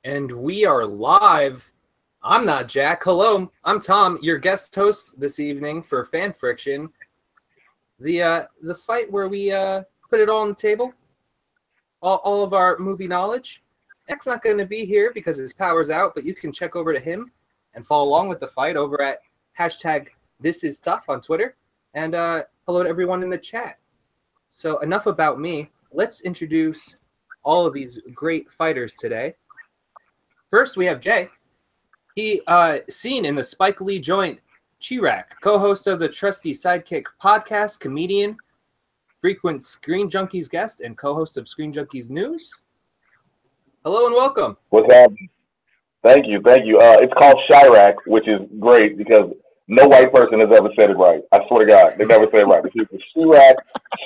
And we are live. I'm not Jack. Hello, I'm Tom, your guest host this evening for Fan Friction. The fight where we put it all on the table, all of our movie knowledge. Jack's not going to be here because his power's out, but you can check over to him and follow along with the fight over at #ThisIsTuff on Twitter. And hello to everyone in the chat. So enough about me. Let's introduce all of these great fighters today. First, we have Jay. He seen in the Spike Lee joint, Chencharik, co-host of the Trusty Sidekick podcast, comedian, frequent Screen Junkies guest, and co-host of Screen Junkies News. Hello and welcome. What's happening? Thank you. It's called Chirac, which is great because no white person has ever said it right. I swear to God, they never say it right. It's Chirac,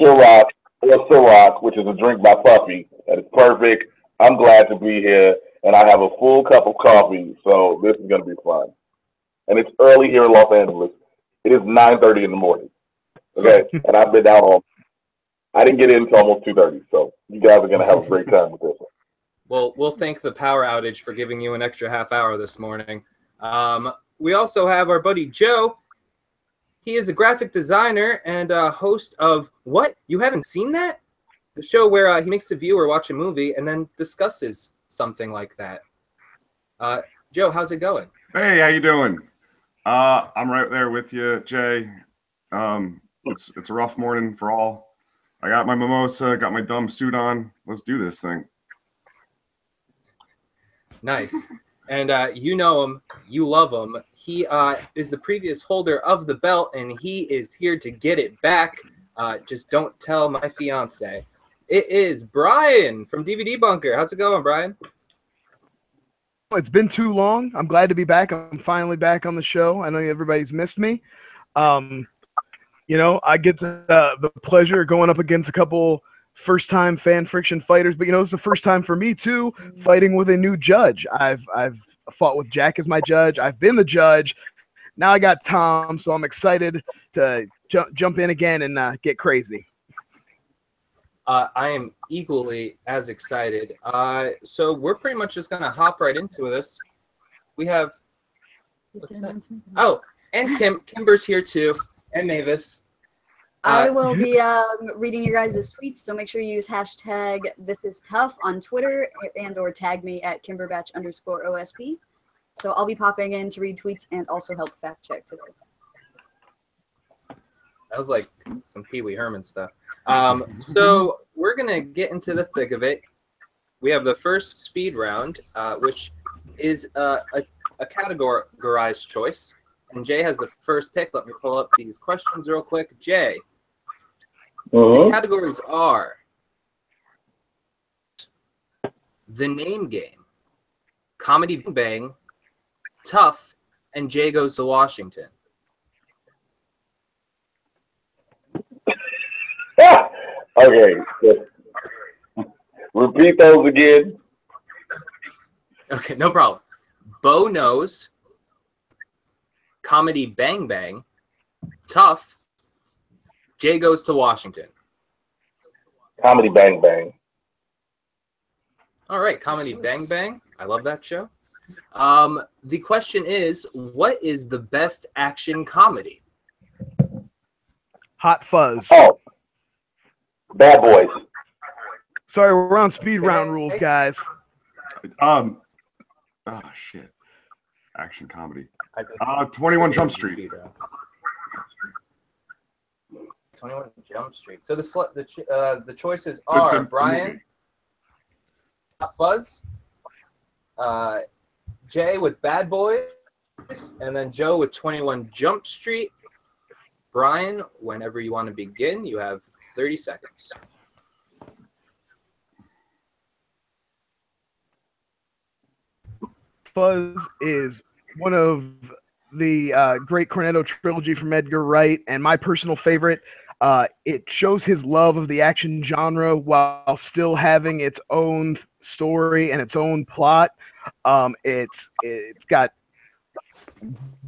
Chirac, or Ciroc, which is a drink by Puffy. That is perfect. I'm glad to be here, and I have a full cup of coffee, so this is going to be fun. And it's early here in Los Angeles. It is 9:30 in the morning. Okay, and I've been down all. I didn't get in until almost 2:30, so you guys are going to have a great time with this one. Well, we'll thank the power outage for giving you an extra half hour this morning. We also have our buddy Joe. He is a graphic designer and host of What? You haven't seen that? The show where he makes the viewer watch a movie and then discusses something like that. Joe, how's it going? Hey, how you doing? I'm right there with you, Jay. It's a rough morning for all. I got my mimosa, got my dumb suit on. Let's do this thing. Nice. And you know him, you love him. He is the previous holder of the belt, and he is here to get it back. Just don't tell my fiance. It is Brian from DVD Bunker. How's it going, Brian? It's been too long. I'm glad to be back. I'm finally back on the show. I know everybody's missed me. You know, I get the pleasure of going up against a couple first-time Fan Friction fighters, but you know, it's the first time for me too, fighting with a new judge. I've fought with Jack as my judge. I've been the judge. Now I got Tom, so I'm excited to jump in again and get crazy. I am equally as excited. So we're pretty much just going to hop right into this. We have... What's that? Oh, and Kimber's here too, and Mavis. I will be reading your guys' tweets, so make sure you use #ThisIsTuff on Twitter and or tag me at KimberBatch_OSP. So I'll be popping in to read tweets and also help fact check today. That was like some Pee Wee Herman stuff. So we're going to get into the thick of it. We have the first speed round, which is a categorized choice. And Jay has the first pick. Let me pull up these questions real quick. Jay, the categories are The Name Game, Comedy Bang, TUFF, and Jay Goes to Washington. Okay, repeat those again. Okay, no problem. Bo Knows, Comedy Bang Bang, TUFF, Jay Goes to Washington. Comedy Bang Bang. All right, Comedy Bang Bang. I love that show. The question is, what is the best action comedy? Hot Fuzz. Oh, Bad Boys. Sorry, we're on speed round rules, guys. Oh shit. Action comedy. 21 Jump Street. 21 Jump Street. So the choices are Brian, Hot Fuzz, Jay with Bad Boys, and then Joe with 21 Jump Street. Brian, whenever you want to begin, you have 30 seconds. Fuzz is one of the great Cornetto trilogy from Edgar Wright, and my personal favorite. It shows his love of the action genre while still having its own story and its own plot. It's got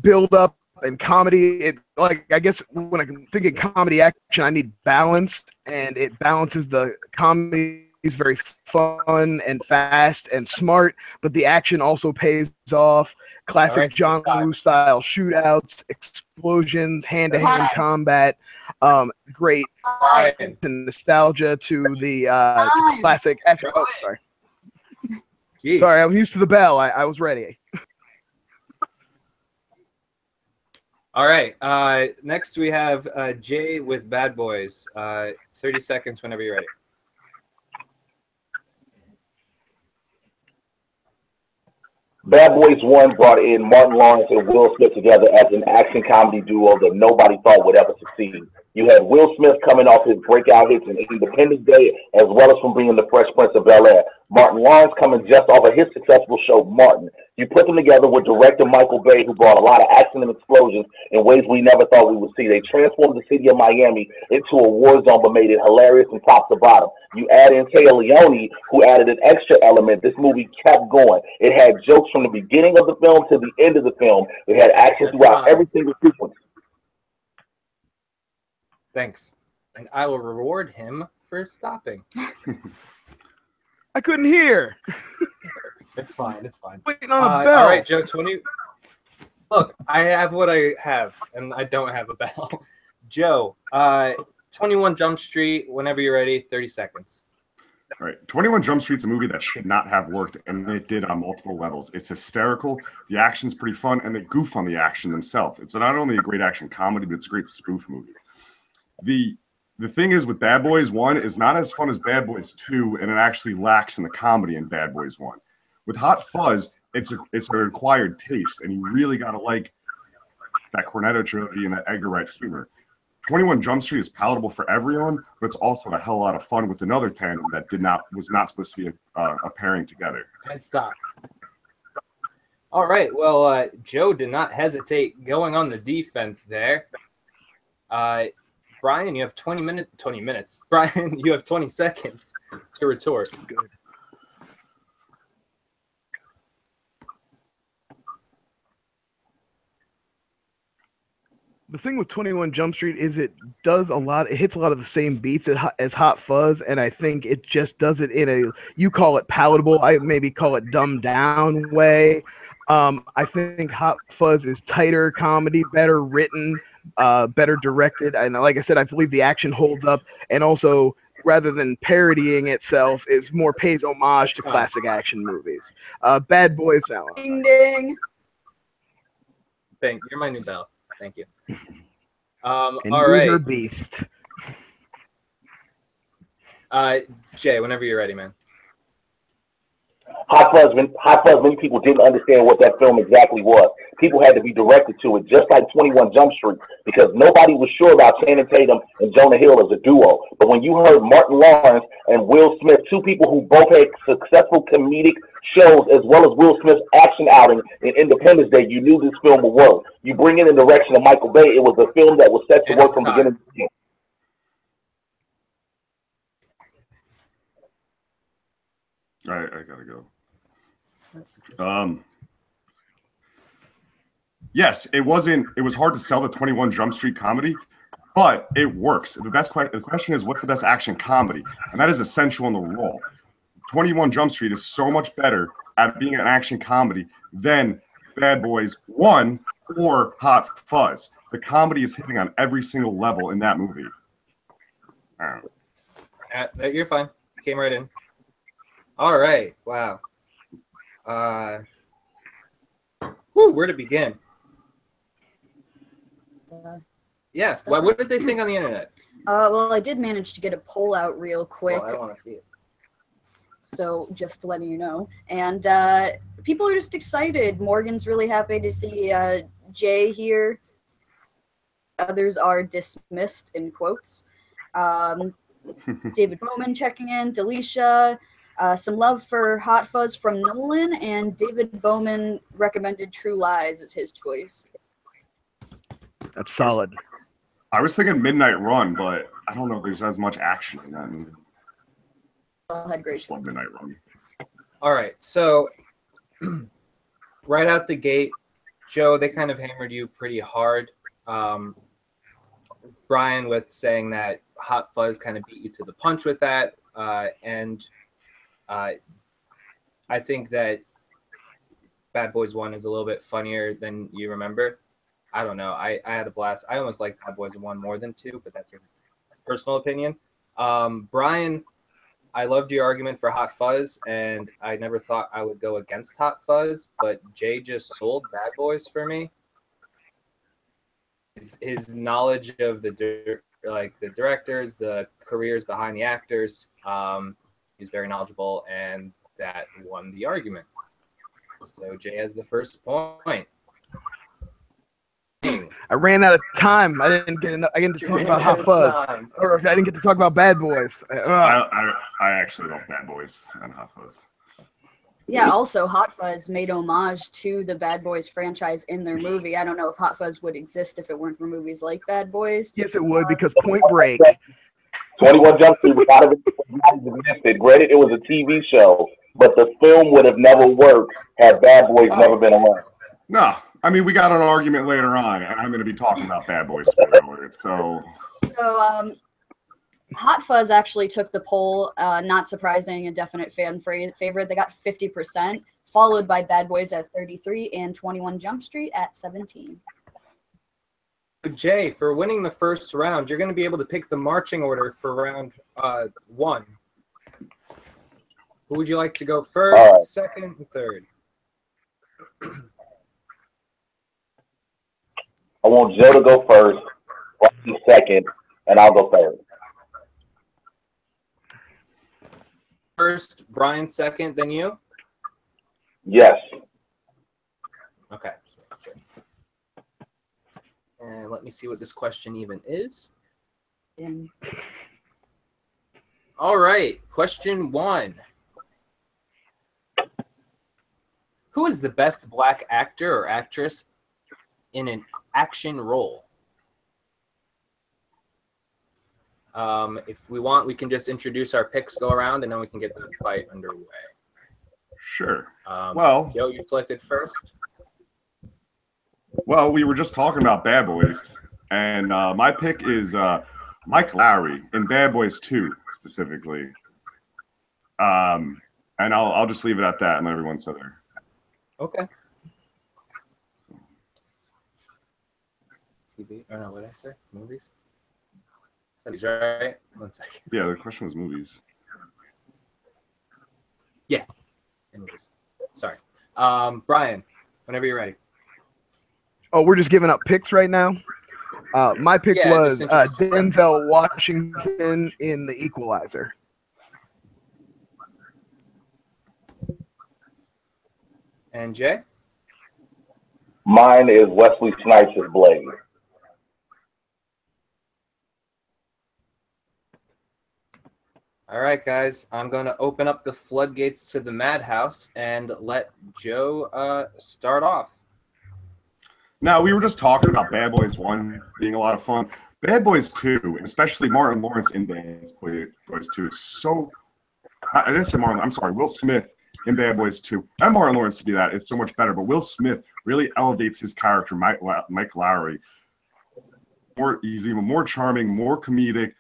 build up and comedy. I guess when I'm thinking comedy action, I need balance, and it balances the comedy is very fun and fast and smart, but the action also pays off. Classic All right, John Woo style shootouts, explosions, hand-to-hand combat, great Brian. and nostalgia to the to classic action. Oh, sorry. Jeez. Sorry, I'm used to the bell. I was ready. All right. Next we have Jay with Bad Boys. 30 seconds whenever you're ready. Bad Boys 1 brought in Martin Lawrence and Will Smith together as an action comedy duo that nobody thought would ever succeed. You had Will Smith coming off his breakout hits in Independence Day, as well as from being the Fresh Prince of Bel-Air. Martin Lawrence coming just off of his successful show, Martin. You put them together with director Michael Bay, who brought a lot of action and explosions in ways we never thought we would see. They transformed the city of Miami into a war zone, but made it hilarious from top to bottom. You add in Taya Leone, who added an extra element. This movie kept going. It had jokes from the beginning of the film to the end of the film. It had action throughout every single sequence. Thanks. And I will reward him for stopping. I couldn't hear. It's fine. It's fine. Waiting on a bell. All right, Joe, 20. Look, I have what I have, and I don't have a bell. Joe, 21 Jump Street, whenever you're ready, 30 seconds. All right, 21 Jump Street's a movie that should not have worked, and it did on multiple levels. It's hysterical, the action's pretty fun, and they goof on the action themselves. It's not only a great action comedy, but it's a great spoof movie. The thing is with Bad Boys 1 is not as fun as Bad Boys 2, and it actually lacks in the comedy in Bad Boys 1. With Hot Fuzz, it's an acquired taste, and you really got to like that Cornetto trilogy and that Edgar Wright humor. 21 Jump Street is palatable for everyone, but it's also a hell of a lot of fun with another tandem that was not supposed to be a pairing together. And stop. All right. Well, Joe did not hesitate going on the defense there. Brian, you have 20 minutes. Brian, you have 20 seconds to retort. Good. The thing with 21 Jump Street is it hits a lot of the same beats as Hot Fuzz, and I think it just does it in a, you call it palatable, I maybe call it dumbed down way. I think Hot Fuzz is tighter comedy, better written, better directed, and like I said, I believe the action holds up, and also rather than parodying itself, is more pays homage to classic action movies. Bad Boys. Ding ding. Thank you. You're my new bell. Thank you. And all right. Her beast. Jay, whenever you're ready, man. Hot Fuzz, many people didn't understand what that film exactly was. People had to be directed to it, just like 21 Jump Street, because nobody was sure about Channing Tatum and Jonah Hill as a duo. But when you heard Martin Lawrence and Will Smith, two people who both had successful comedic shows, as well as Will Smith's action outing in Independence Day, you knew this film would work. You bring in the direction of Michael Bay, it was a film that was set to work from beginning to end. All right, I gotta go. Yes, it was hard to sell the 21 Jump Street comedy, but it works. The question is, what's the best action comedy? And that is essential in the role. 21 Jump Street is so much better at being an action comedy than Bad Boys 1 or Hot Fuzz. The comedy is hitting on every single level in that movie. You're fine. Came right in. All right. Wow. Where to begin? Yeah. What did they think on the internet? Well, I did manage to get a poll out real quick. Well, I want to see it. So just letting you know. And people are just excited. Morgan's really happy to see Jay here. Others are dismissed in quotes. David Bowman checking in. Delisha. Some love for Hot Fuzz from Nolan, and David Bowman recommended True Lies as his choice. That's solid. I was thinking Midnight Run, but I don't know if there's as much action in that movie. All had great choices. Midnight Run. All right, so right out the gate, Joe, they kind of hammered you pretty hard. Brian with saying that Hot Fuzz kind of beat you to the punch with that. and I think that Bad Boys 1 is a little bit funnier than you remember. I don't know. I had a blast. I almost like Bad Boys 1 more than 2, but that's just personal opinion. Brian, I loved your argument for Hot Fuzz, and I never thought I would go against Hot Fuzz, but Jay just sold Bad Boys for me. His knowledge of the directors, the careers behind the actors, he's very knowledgeable, and that won the argument. So Jay has the first point. I ran out of time. I didn't get to talk about Hot Fuzz, or I didn't get to talk about Bad Boys. I actually love Bad Boys and Hot Fuzz. Yeah, also Hot Fuzz made homage to the Bad Boys franchise in their movie. I don't know if Hot Fuzz would exist if it weren't for movies like Bad Boys. Yes, it would, because Point Break. 21 Jump Street was not existed. Granted, it was a TV show, but the film would have never worked had Bad Boys never been around. No, I mean, we got an argument later on, and I'm going to be talking about Bad Boys spoiler alert. So Hot Fuzz actually took the poll, not surprising, a definite fan favorite. They got 50%, followed by Bad Boys at 33 and 21 Jump Street at 17. Jay, for winning the first round, you're going to be able to pick the marching order for round 1. Who would you like to go first, second, and third? I want Joe to go first, Rocky second, and I'll go third. First, Brian second, then you? Yes. Okay. And let me see what this question even is. All right, question 1. Who is the best black actor or actress in an action role? If we want, we can just introduce our picks, go around, and then we can get the fight underway. Sure. Well, Joe, you selected first. Well, we were just talking about Bad Boys, and my pick is Mike Lowry in Bad Boys 2 specifically. And I'll just leave it at that and let everyone say there. Okay. TV? Or no, what did I say? Movies? Movies, right? 1 second. Yeah, the question was movies. Yeah. Movies. Sorry. Brian, whenever you're ready. Oh, we're just giving up picks right now. My pick was Denzel Washington in The Equalizer. And Jay? Mine is Wesley Snipes as Blade. All right, guys. I'm going to open up the floodgates to the madhouse and let Joe start off. Now, we were just talking about Bad Boys 1 being a lot of fun. Bad Boys 2, especially Martin Lawrence in Bad Boys 2, is so... I didn't say Martin, I'm sorry, Will Smith in Bad Boys 2. And Martin Lawrence to be that, it's so much better. But Will Smith really elevates his character, Mike Lowry. He's even more charming, more comedic.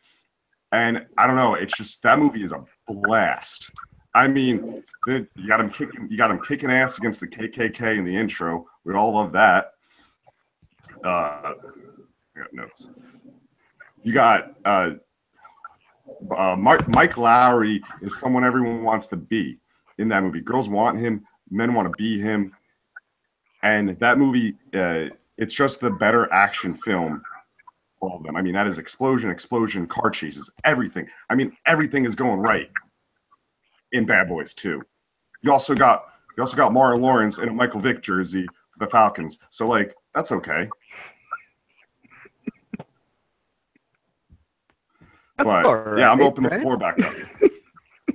And I don't know, it's just, that movie is a blast. I mean, you got him kicking ass against the KKK in the intro. We all love that. I got notes. You got Mike Lowry is someone everyone wants to be in that movie. Girls want him, men want to be him, and that movie, it's just the better action film. All of them. I mean, that is explosion, car chases, everything. I mean, everything is going right in Bad Boys 2. You also got Martin Lawrence in a Michael Vick jersey for the Falcons. So like, that's okay. That's but, all right, yeah, I'm opening the floor back up.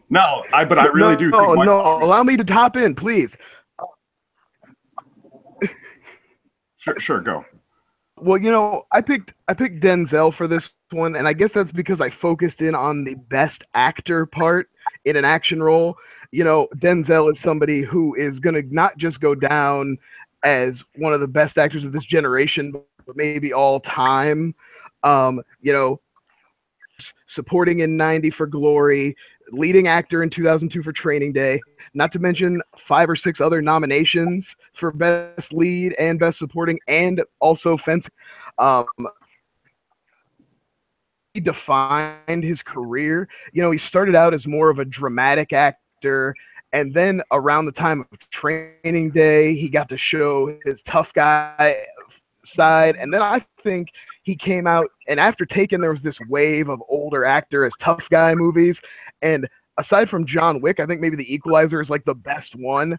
No, but I really do think allow me to top in, please. Sure, go. Well, you know, I picked Denzel for this one, and I guess that's because I focused in on the best actor part in an action role. You know, Denzel is somebody who is going to not just go down as one of the best actors of this generation, but maybe all time. You know, supporting in 90 for Glory, leading actor in 2002 for Training Day, not to mention 5 or 6 other nominations for Best Lead and Best Supporting, and also Fencing. He defined his career. You know, he started out as more of a dramatic actor, and then around the time of Training Day, he got to show his tough guy side. And then I think he came out, and after Taken, there was this wave of older actor as tough guy movies. And aside from John Wick, I think maybe The Equalizer is like the best one.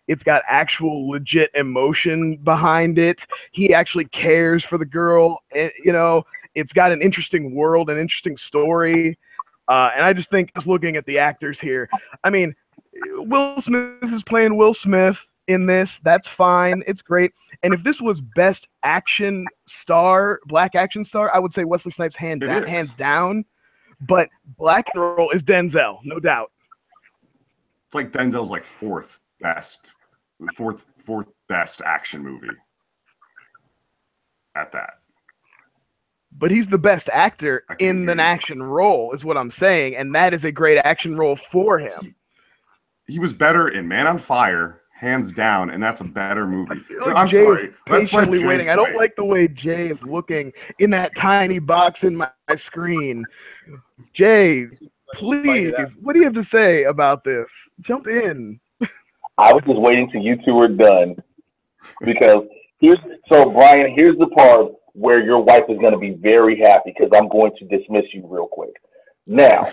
It's got actual legit emotion behind it. He actually cares for the girl. And, you know, it's got an interesting world, an interesting story. And I just think, just looking at the actors here, I mean, Will Smith is playing Will Smith in this. That's fine. It's great. And if this was Best Action Star, Black Action Star, I would say Wesley Snipes hands down. But Black and Roll is Denzel, no doubt. It's like Denzel's like fourth best action movie at that. But he's the best actor in an action role, is what I'm saying, and that is a great action role for him. He was better in Man on Fire, hands down, and that's a better movie. I'm sorry. Patiently waiting. I don't like the way Jay is looking in that tiny box in my screen. Jay, please, what do you have to say about this? Jump in. I was just waiting till you two were done, because Brian, here's the part where your wife is going to be very happy, because I'm going to dismiss you real quick. Now,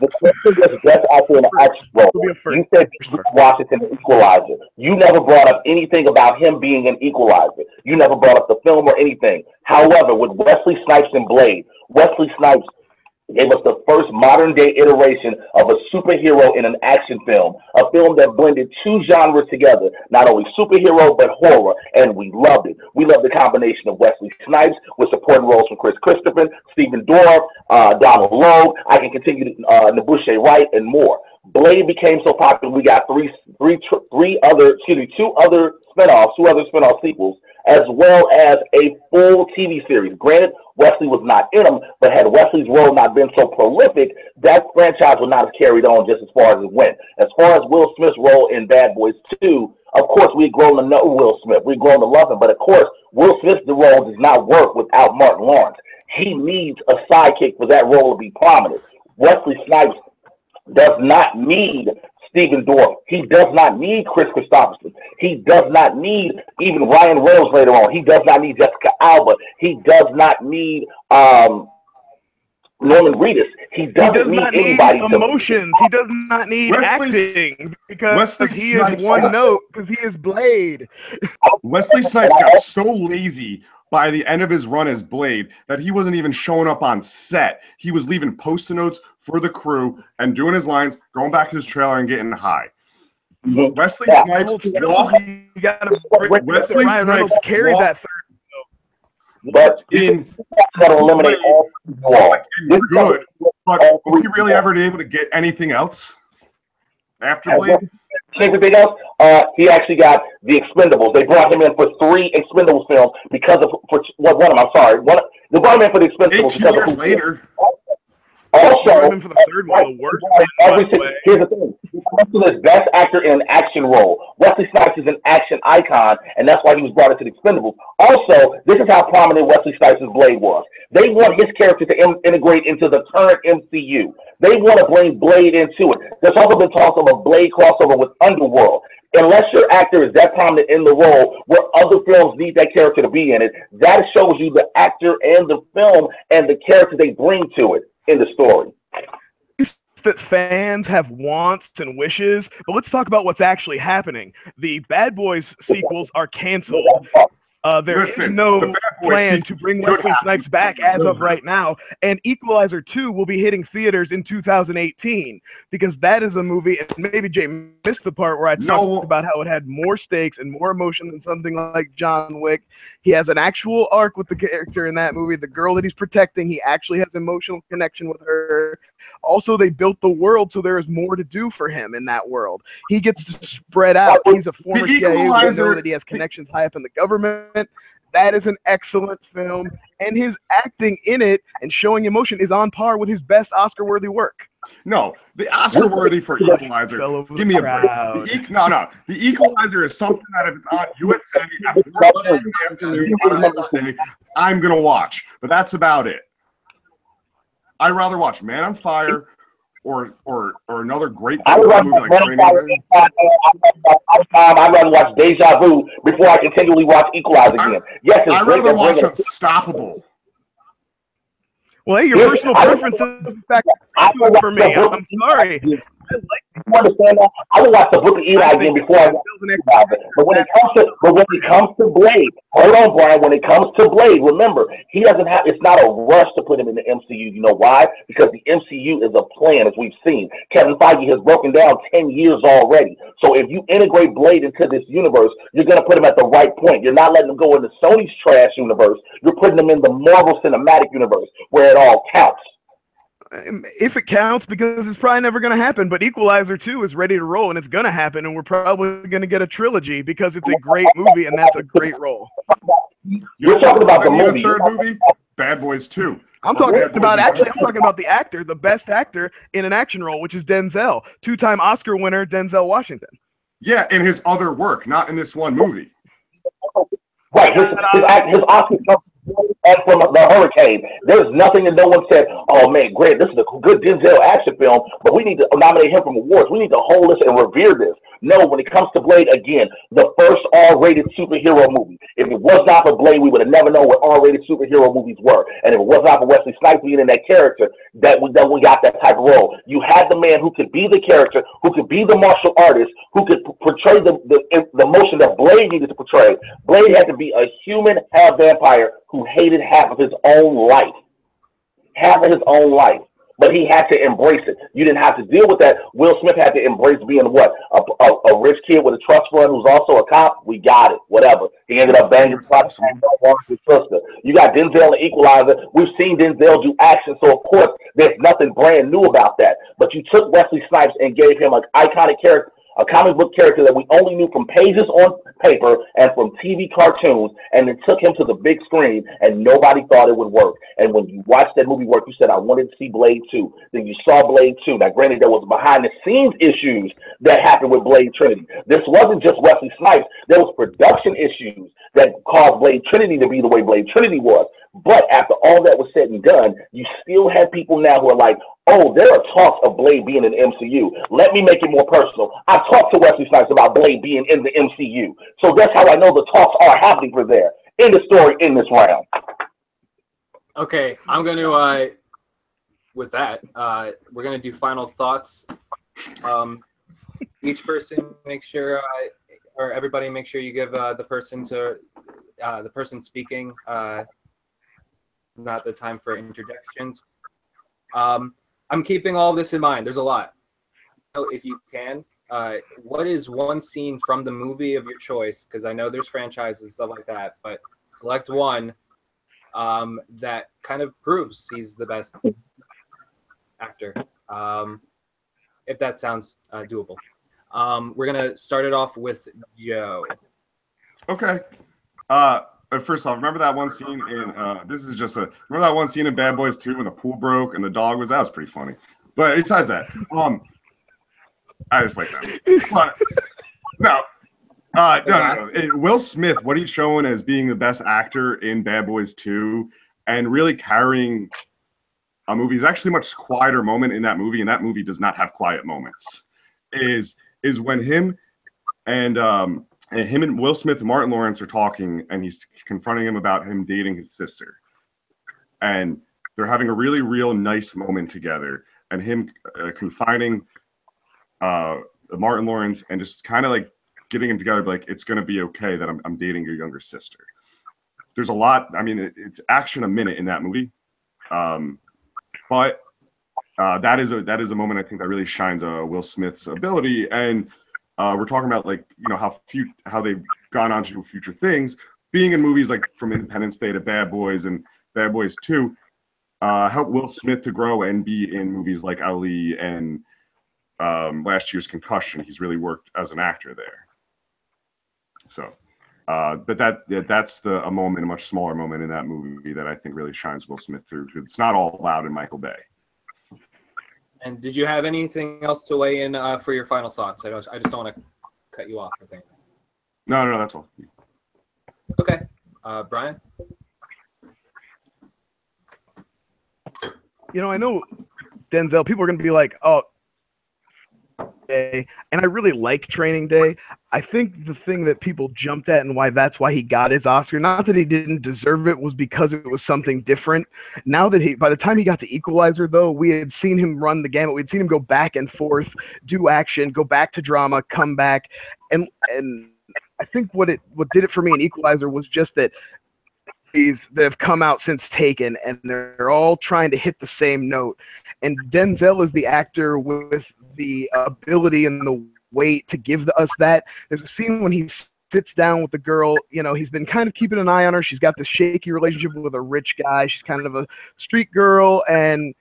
the person that's best actor in the action role, you said Washington the Equalizer. You never brought up anything about him being an equalizer. You never brought up the film or anything. However, with Wesley Snipes and Blade, Wesley Snipes gave us the first modern-day iteration of a superhero in an action film, a film that blended 2 genres together, not only superhero, but horror, and we loved it. We loved the combination of Wesley Snipes with supporting roles from Chris Christopher, Stephen Dorff, Donald Logue, I can continue to Nabuche Wright, and more. Blade became so popular, we got two other spinoff sequels, as well as a full TV series. Granted, Wesley was not in them, but had Wesley's role not been so prolific, that franchise would not have carried on just as far as it went. As far as Will Smith's role in Bad Boys 2, of course, we had grown to know Will Smith. We'd grown to love him. But, of course, Will Smith's role does not work without Martin Lawrence. He needs a sidekick for that role to be prominent. Wesley Snipes does not need Stephen Dorff. He does not need Chris Christopherson. He does not need even Ryan Reynolds later on. He does not need Jessica Alba. He does not need Norman Reedus. He does not need anybody. Emotions. He does not need acting, because he is one note, because he is Blade. Wesley Snipes got so lazy by the end of his run as Blade that he wasn't even showing up on set. He was leaving post-it notes for the crew and doing his lines, going back to his trailer and getting high. Wesley Snipes carried that third. But in eliminate all good. But was he really ever able to get anything else after Blade? Anything else? He actually got The Expendables. They brought him in for 3 Expendables films because of they brought him in for The Expendables 8 years later. Also, for the third one, the worst here's the thing: he's considered best actor in an action role. Wesley Snipes is an action icon, and that's why he was brought into The Expendables. Also, this is how prominent Wesley Snipes' Blade was. They want his character to integrate into the current MCU. They want to bring Blade into it. There's also been talks of a Blade crossover with Underworld. Unless your actor is that prominent in the role where other films need that character to be in it, that shows you the actor and the film and the character they bring to it in the story. That fans have wants and wishes, but let's talk about what's actually happening. The Bad Boys sequels are canceled. There is no plan to bring Wesley Snipes back as of right now, and Equalizer 2 will be hitting theaters in 2018, because that is a movie, and maybe Jay missed the part where I talked about how it had more stakes and more emotion than something like John Wick. He has an actual arc with the character in that movie. The girl that he's protecting, he actually has emotional connection with her. Also, they built the world, so there is more to do for him in that world. He gets to spread out. He's a former CIA. We know that he has connections high up in the government. That is an excellent film, and his acting in it and showing emotion is on par with his best Oscar-worthy work. No, the Oscar-worthy for Equalizer. Give me a break. The Equalizer is something that if it's on USA at 4 in the afternoon on a Sunday, I'm gonna watch. But that's about it. I'd rather watch Man on Fire or another great movie like Training Day. I'd rather watch Deja Vu before I continually watch Equalizer again. Yes, I'd rather watch Unstoppable. Well, hey, your personal preference is in fact for me. I'm sorry. You understand that? I would watch the Book of Eli again before I watch Equalizer. But when it comes to Blade, hold on, Brian. When it comes to Blade, remember he doesn't have. It's not a rush to put him in the MCU. You know why? Because the MCU is a plan, as we've seen. Kevin Feige has broken down 10 years already. So if you integrate Blade into this universe, you're going to put him at the right point. You're not letting him go into Sony's trash universe. You're putting him in the Marvel Cinematic Universe where it all counts. If it counts, because it's probably never going to happen, but Equalizer 2 is ready to roll, and it's going to happen, and we're probably going to get a trilogy because it's a great movie, and that's a great role. You're talking about the movie. A third movie? Bad Boys 2. I'm talking about the actor, the best actor in an action role, which is Denzel, 2-time Oscar winner Denzel Washington. Yeah, in his other work, not in this one movie. Right, his Oscar and from the Hurricane. There's nothing that no one said, oh man, great, this is a good Denzel action film, but we need to nominate him for awards. We need to hold this and revere this. No, when it comes to Blade, again, the first R-rated superhero movie. If it was not for Blade, we would have never known what R-rated superhero movies were. And if it was not for Wesley Snipes being in that character, that we got that type of role. You had the man who could be the character, who could be the martial artist, who could portray the emotion that Blade needed to portray. Blade had to be a human half vampire who hated half of his own life. Half of his own life. But he had to embrace it. You didn't have to deal with that. Will Smith had to embrace being what? A rich kid with a trust fund who's also a cop? We got it. Whatever. He ended up banging his sister. You got Denzel in Equalizer. We've seen Denzel do action, so of course there's nothing brand new about that. But you took Wesley Snipes and gave him an iconic character, a comic book character that we only knew from pages on paper and from TV cartoons, and then took him to the big screen, and nobody thought it would work. And when you watched that movie work, you said, I wanted to see Blade 2. Then you saw Blade 2. Now, granted, there was behind-the-scenes issues that happened with Blade Trinity. This wasn't just Wesley Snipes. There was production issues that caused Blade Trinity to be the way Blade Trinity was. But after all that was said and done, you still have people now who are like, oh, there are talks of Blade being in the MCU. Let me make it more personal. I talked to Wesley Snipes about Blade being in the MCU. So that's how I know the talks are happening for there. In the story, in this round. Okay, I'm going to, with that, we're going to do final thoughts. Each person make sure, or everybody make sure you give the person speaking not the time for interjections. I'm keeping all this in mind. There's a lot. So if you can, what is one scene from the movie of your choice? Because I know there's franchises and stuff like that, but select one that kind of proves he's the best actor. If that sounds doable. We're gonna start it off with Joe. Okay. First off, remember that one scene in remember that one scene in Bad Boys 2 when the pool broke and the dog that was pretty funny. But besides that, I just like that. But no. Will Smith, what he's shown as being the best actor in Bad Boys 2 and really carrying a movie is actually a much quieter moment in that movie, and that movie does not have quiet moments. Is when him and Will Smith and Martin Lawrence are talking, and he's confronting him about him dating his sister. And they're having a really, real nice moment together, and him confining Martin Lawrence and just kind of like getting him together, like, it's going to be okay that I'm dating your younger sister. There's a lot. I mean, it's action a minute in that movie. But that is a moment I think that really shines Will Smith's ability. And we're talking about, like, you know, how they've gone on to do future things. Being in movies like from Independence Day to Bad Boys and Bad Boys 2 helped Will Smith to grow and be in movies like Ali and last year's Concussion. He's really worked as an actor there. So But that's a moment, a much smaller moment in that movie that I think really shines Will Smith through. It's not all loud in Michael Bay. And did you have anything else to weigh in for your final thoughts? I just don't want to cut you off, I think. No, that's all. Okay. Brian? You know, I know Denzel, people are going to be like, oh, Day, and I really like Training Day. I think the thing that people jumped at and that's why he got his Oscar, not that he didn't deserve it, was because it was something different. Now that by the time he got to Equalizer, though, we had seen him run the gamut. We'd seen him go back and forth, do action, go back to drama, come back, and I think what did it for me in Equalizer was just that that have come out since Taken, and they're all trying to hit the same note. And Denzel is the actor with the ability and the weight to give us that. There's a scene when he sits down with the girl. You know, he's been kind of keeping an eye on her. She's got this shaky relationship with a rich guy. She's kind of a street girl, and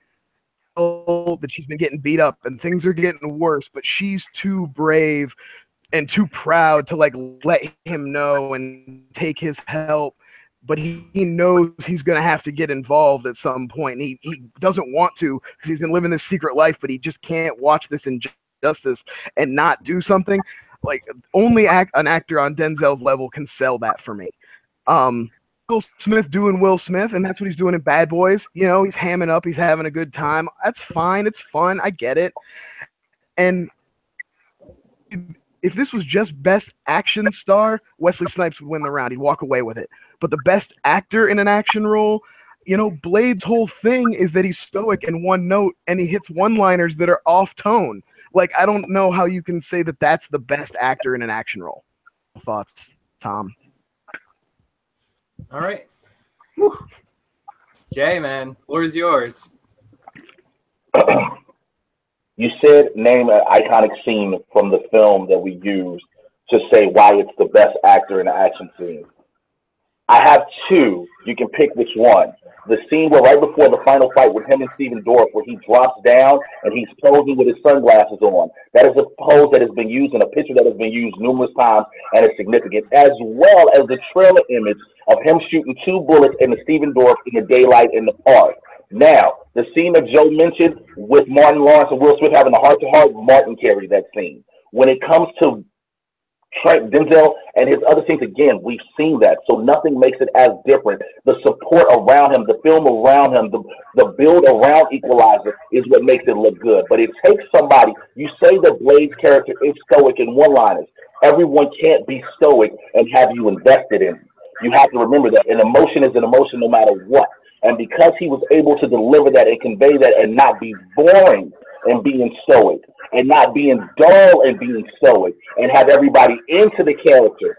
that she's been getting beat up, and things are getting worse. But she's too brave and too proud to like let him know and take his help. But he knows he's going to have to get involved at some point. He doesn't want to because he's been living this secret life, but he just can't watch this injustice and not do something. Like, only an actor on Denzel's level can sell that for me. Will Smith doing Will Smith, and that's what he's doing in Bad Boys. You know, he's hamming up. He's having a good time. That's fine. It's fun. I get it. And if this was just best action star, Wesley Snipes would win the round. He'd walk away with it. But the best actor in an action role, you know, Blade's whole thing is that he's stoic and one note, and he hits one-liners that are off tone. Like, I don't know how you can say that that's the best actor in an action role. Thoughts, Tom? All right. Whew. Jay, man, floor is yours. You said name an iconic scene from the film that we used to say why it's the best actor in an action scene. I have two. You can pick which one. The scene where right before the final fight with him and Steven Dorff, where he drops down and he's posing with his sunglasses on. That is a pose that has been used in a picture that has been used numerous times and is significant, as well as the trailer image of him shooting 2 bullets into Steven Dorff in the daylight in the park. Now, the scene that Joe mentioned with Martin Lawrence and Will Smith having a heart-to-heart, Martin carried that scene. When it comes to Denzel and his other scenes, again, we've seen that, so nothing makes it as different. The support around him, the film around him, the build around Equalizer is what makes it look good. But it takes somebody, you say that Blade's character is stoic in one-liners. Everyone can't be stoic and have you invested in it. You have to remember that an emotion is an emotion no matter what. And because he was able to deliver that and convey that and not be boring and being stoic and not being dull and being stoic and have everybody into the character,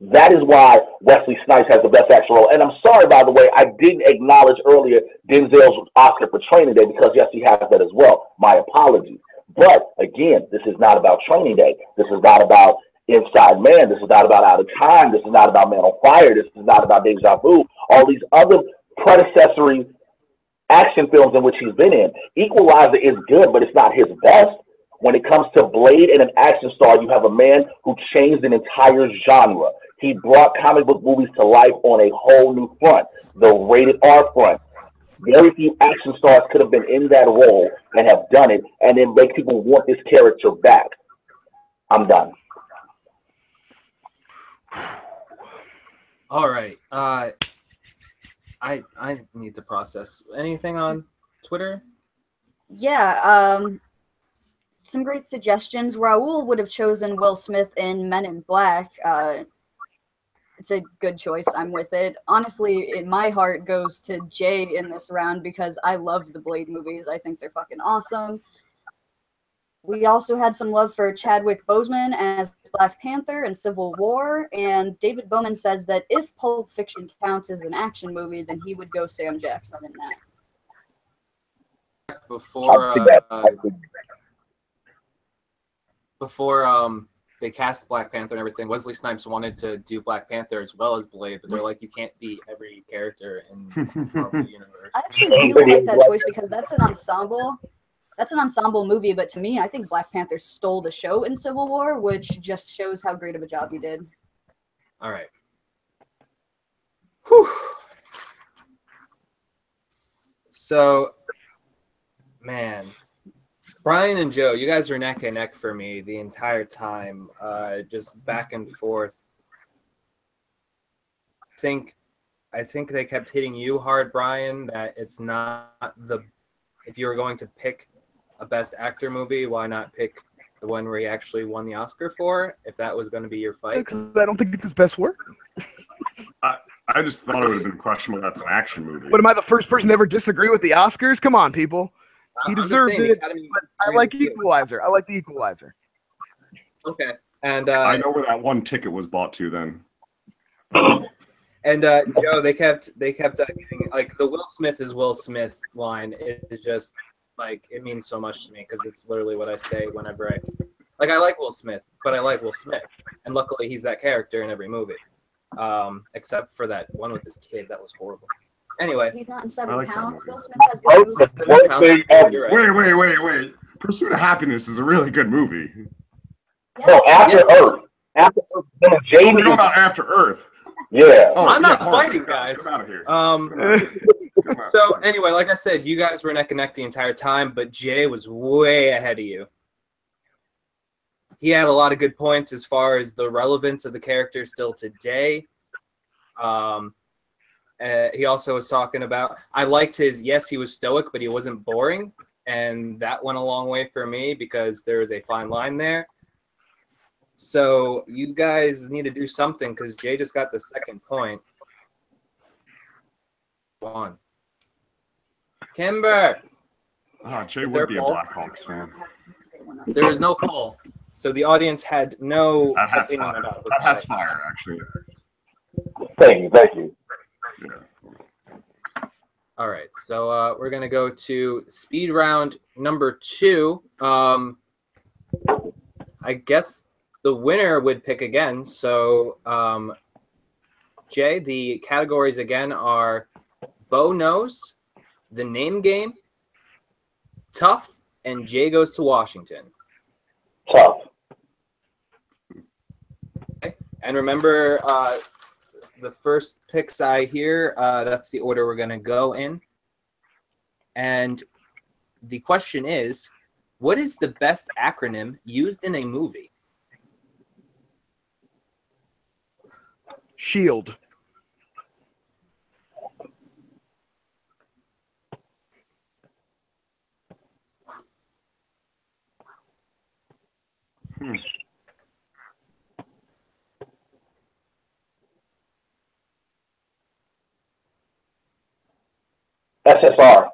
that is why Wesley Snipes has the best action role. And I'm sorry, by the way, I didn't acknowledge earlier Denzel's Oscar for Training Day because, yes, he has that as well. My apologies. But, again, this is not about Training Day. This is not about Inside Man. This is not about Out of Time. This is not about Man on Fire. This is not about Deja Vu. All these other predecessory action films in which he's been in. Equalizer is good, but it's not his best. When it comes to Blade and an action star, you have a man who changed an entire genre. He brought comic book movies to life on a whole new front, the rated R front. Very few action stars could have been in that role and have done it and then make people want this character back. I'm done. All right. I need to process. Anything on Twitter? Yeah, some great suggestions. Raul would have chosen Will Smith in Men in Black. It's a good choice. I'm with it. Honestly, my heart goes to Jay in this round because I love the Blade movies. I think they're fucking awesome. We also had some love for Chadwick Boseman as Black Panther in Civil War, and David Bowman says that if Pulp Fiction counts as an action movie, then he would go Sam Jackson in that. Before they cast Black Panther and everything, Wesley Snipes wanted to do Black Panther as well as Blade, but they're like, you can't be every character in the Marvel universe. I actually really like that choice because that's an ensemble. That's an ensemble movie, but to me, I think Black Panther stole the show in Civil War, which just shows how great of a job he did. All right. Whew. So, man, Brian and Joe, you guys were neck and neck for me the entire time, just back and forth. I think they kept hitting you hard, Brian, that it's not if you were going to pick a Best Actor movie, why not pick the one where he actually won the Oscar for, if that was going to be your fight? Because I don't think it's his best work. I just thought it would have been questionable that's an action movie. But am I the first person to ever disagree with the Oscars? Come on, people. He deserved it. But I like Equalizer. I like the Equalizer. Okay. And I know where that one ticket was bought to then. And Joe, they kept getting, like, the Will Smith is Will Smith line is just like, it means so much to me because it's literally what I say whenever I like Will Smith, but I like Will Smith, and luckily he's that character in every movie, except for that one with his kid that was horrible. Anyway, He's not in 7 like Pounds. that Will Smith has good movies. Wait. Pursuit of Happiness is a really good movie. Yeah. No, After Earth. After Earth. We're Jamie. talking about After Earth. Yeah. Oh, I'm not hold on. fighting, guys. Come out of here. So anyway, like I said, you guys were neck and neck the entire time, but Jay was way ahead of you. He had a lot of good points as far as the relevance of the character still today. He also was talking about, I liked his, yes, he was stoic, but he wasn't boring. And that went a long way for me because there was a fine line there. So you guys need to do something because Jay just got the second point. One. Kimber. Jay Is there would be a Paul? Blackhawks fan. There is no poll. So the audience had no That hat's opinion fire. about That hat's fire, actually. Thank you. Yeah. All right. So we're going to go to speed round number 2. I guess the winner would pick again. So, Jay, the categories again are Bo Knows, The Name Game, TUFF, and Jay Goes to Washington. Tough. Okay. And remember, the first picks I hear, that's the order we're going to go in. And the question is, what is the best acronym used in a movie? Shield. SSR.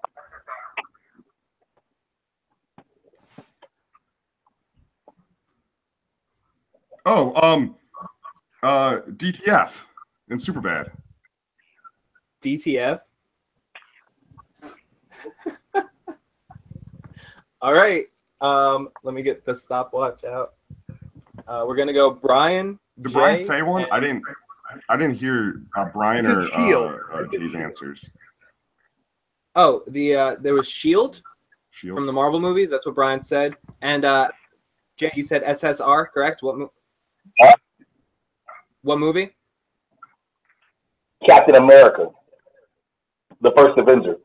Oh, DTF in Superbad. DTF? All right. Let me get the stopwatch out. We're gonna go Brian. Did Jay, Brian say one? and- I didn't hear Brian Is it or Shield? Jay's answers. Oh, there was Shield Shield. from the Marvel movies. That's what Brian said. And Jay, you said SSR, correct? What movie? Captain America. The first Avenger.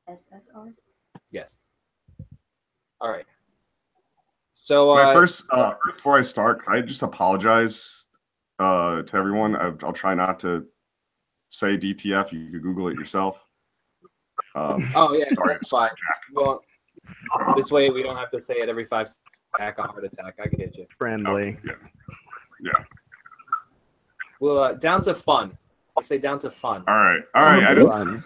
SSR. Yes. All right. So My first, before I start, can I just apologize to everyone? I'll try not to say DTF. You can Google it yourself. oh yeah, sorry, that's fine. Well, this way we don't have to say it every 5 seconds. A heart attack. I get you. Friendly. Yeah. Well, down to fun. We'll say down to fun. All right. I just,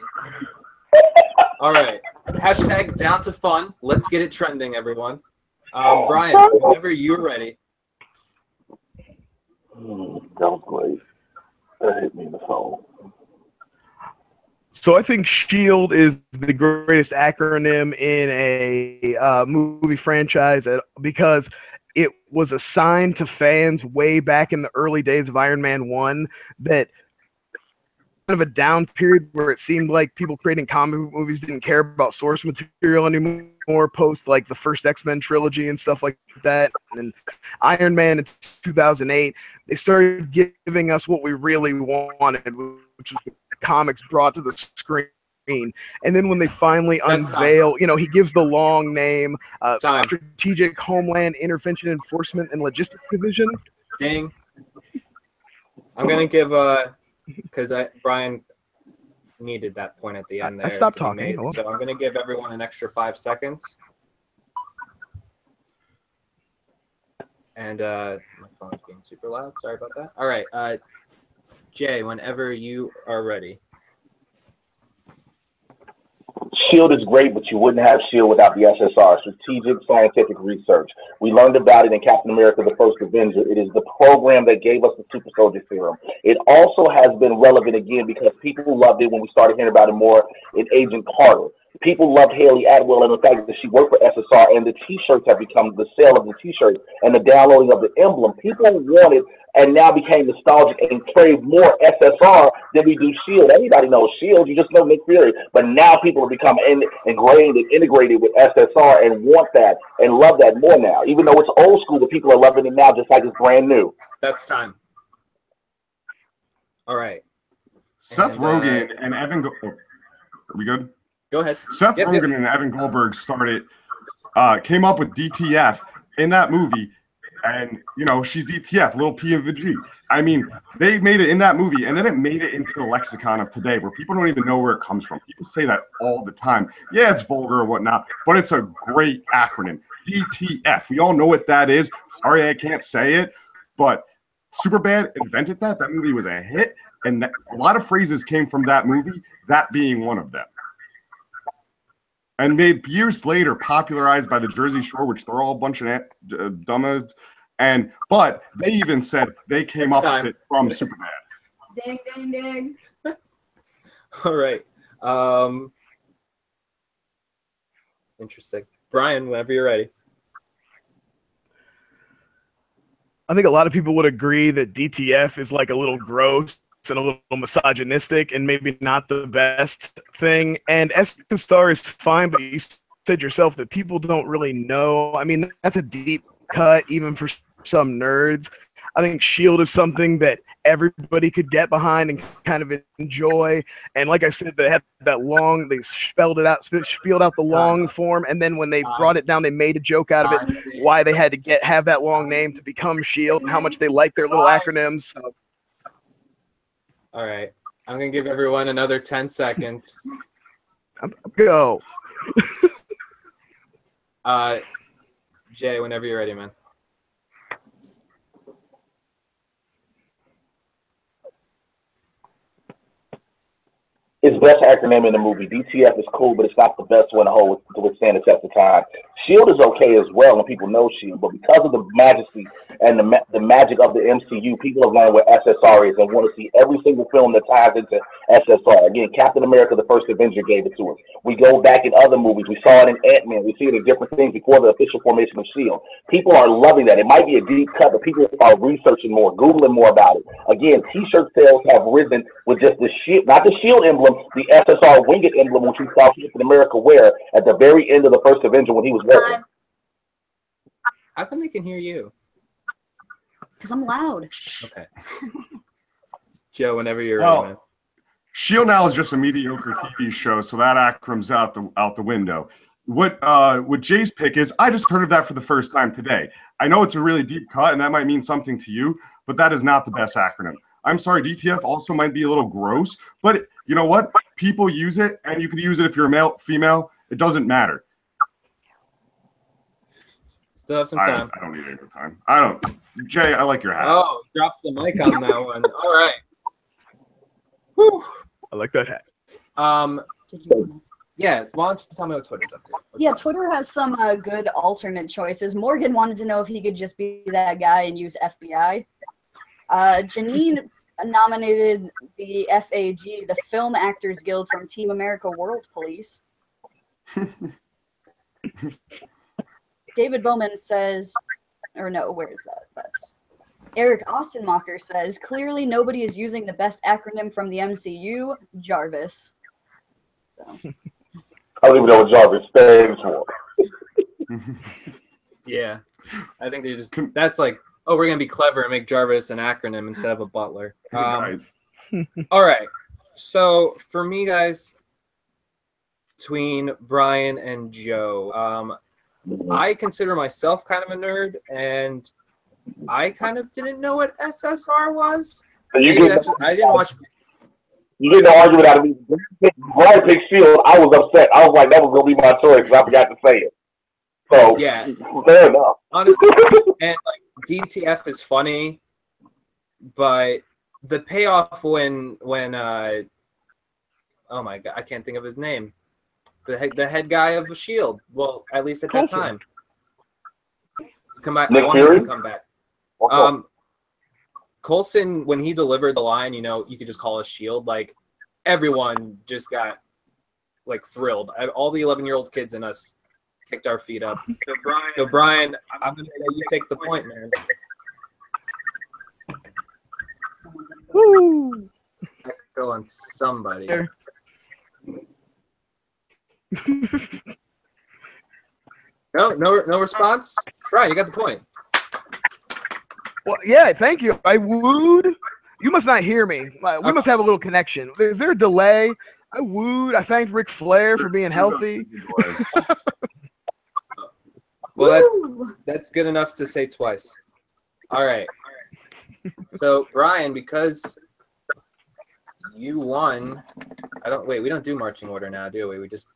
All right. Hashtag down to fun. Let's get it trending, everyone. Brian, whenever you're ready. That was great. That hit me in the soul. So I think SHIELD is the greatest acronym in a movie franchise because it was assigned to fans way back in the early days of Iron Man 1 that of a down period where it seemed like people creating comic movies didn't care about source material anymore, post like the first X-Men trilogy and stuff like that. And Iron Man in 2008, they started giving us what we really wanted, which was comics brought to the screen. And then when they finally unveil, you know, he gives the long name, Strategic Homeland Intervention Enforcement and Logistics Division. Dang. I'm going to give, because Brian needed that point at the end there. I stopped talking. So I'm going to give everyone an extra 5 seconds. And my phone's being super loud. Sorry about that. All right. Jay, whenever you are ready. SHIELD is great, but you wouldn't have SHIELD without the SSR, Strategic Scientific Research. We learned about it in Captain America, the First Avenger. It is the program that gave us the super soldier serum. It also has been relevant again because people loved it when we started hearing about it more in Agent Carter. People loved Haley Atwell and the fact that she worked for SSR, and the T-shirts have become the sale of the T-shirts and the downloading of the emblem. People wanted and now became nostalgic and crave more SSR than we do SHIELD. Everybody knows SHIELD. You just know Nick Fury. But now people have become ingrained and integrated with SSR and want that and love that more now. Even though it's old school, the people are loving it now just like it's brand new. That's time. All right. Seth Rogen and Evan... are we good? Go ahead. Seth Rogen and Evan Goldberg came up with DTF in that movie. And, you know, she's DTF, little P of the G. I mean, they made it in that movie, and then it made it into the lexicon of today, where people don't even know where it comes from. People say that all the time. Yeah, it's vulgar or whatnot, but it's a great acronym. DTF. We all know what that is. Sorry, I can't say it, but Superbad invented that. That movie was a hit, and a lot of phrases came from that movie, that being one of them. And made years later popularized by the Jersey Shore, which they're all a bunch of dumbass. But they even said they came up with it from Superbad. Ding, ding, ding. All right. Interesting. Brian, whenever you're ready. I think a lot of people would agree that DTF is like a little gross and a little misogynistic and maybe not the best thing. And SSR is fine, but you said yourself that people don't really know. I mean, that's a deep cut even for some nerds. I think SHIELD is something that everybody could get behind and kind of enjoy. And like I said, they had that long, they spieled out the long form, and then when they brought it down, they made a joke out of it, why they had to have that long name to become SHIELD, and how much they like their little acronyms. So. All right. I'm going to give everyone another 10 seconds. Go. Jay, whenever you're ready, man. It's best acronym in the movie. DTF is cool, but it's not the best one to withstand the test of time. SHIELD is okay as well, and people know SHIELD, but because of the majesty and the magic of the MCU, people have learned what SSR is and want to see every single film that ties into SSR. Again, Captain America, the First Avenger gave it to us. We go back in other movies. We saw it in Ant-Man. We see it in different things before the official formation of SHIELD. People are loving that. It might be a deep cut, but people are researching more, Googling more about it. Again, T-shirt sales have risen with just the SHIELD, not the SHIELD emblem, the SSR winged emblem, which we saw Captain America wear at the very end of the First Avenger when he was working. How come they can hear you? Because I'm loud. Okay. Joe, whenever you're ready, man. SHIELD now is just a mediocre TV show, so that acronym's out the window. What Jay's pick is, I just heard of that for the first time today. I know it's a really deep cut, and that might mean something to you, but that is not the best acronym. I'm sorry, DTF also might be a little gross, but you know what? People use it, and you can use it if you're a male, female. It doesn't matter. Still have some time. I don't need any time. I don't. Jay, I like your hat. Oh, drops the mic on that one. All right. Whew. I like that hat. Yeah, why don't you tell me what Twitter's up to? Yeah, Twitter has some good alternate choices. Morgan wanted to know if he could just be that guy and use FBI. Janine nominated the FAG, the Film Actors Guild from Team America World Police. David Bowman says, or no, where is that? That's Eric Austenmacher says, clearly nobody is using the best acronym from the MCU, Jarvis. So. I don't even know what Jarvis stands for. Yeah. I think they just, that's like, oh, we're going to be clever and make Jarvis an acronym instead of a butler. All right. So for me, guys, between Brian and Joe, I consider myself kind of a nerd, and I kind of didn't know what SSR was. So I didn't watch. You get no argument out of me. Brian picked Shield. I was upset. I was like, that was gonna be my choice because I forgot to say it. So yeah, fair enough. Honestly, and like DTF is funny, but the payoff when oh my god, I can't think of his name. The head guy of Shield. Well, at least at that time. Come back. I want him to come back. Coulson, when he delivered the line, you know, you could just call us Shield. Like everyone just got like thrilled. All the 11-year-old kids in us kicked our feet up. So Brian, I'm gonna let you take the point, man. Woo! Go on somebody. No response. Brian, you got the point. Well, yeah, thank you. I wooed. You must not hear me. We must have a little connection. Is there a delay? I wooed. I thanked Ric Flair for being healthy. Well, that's good enough to say twice. All right. So, Brian, because you won, we don't do marching order now, do we? We just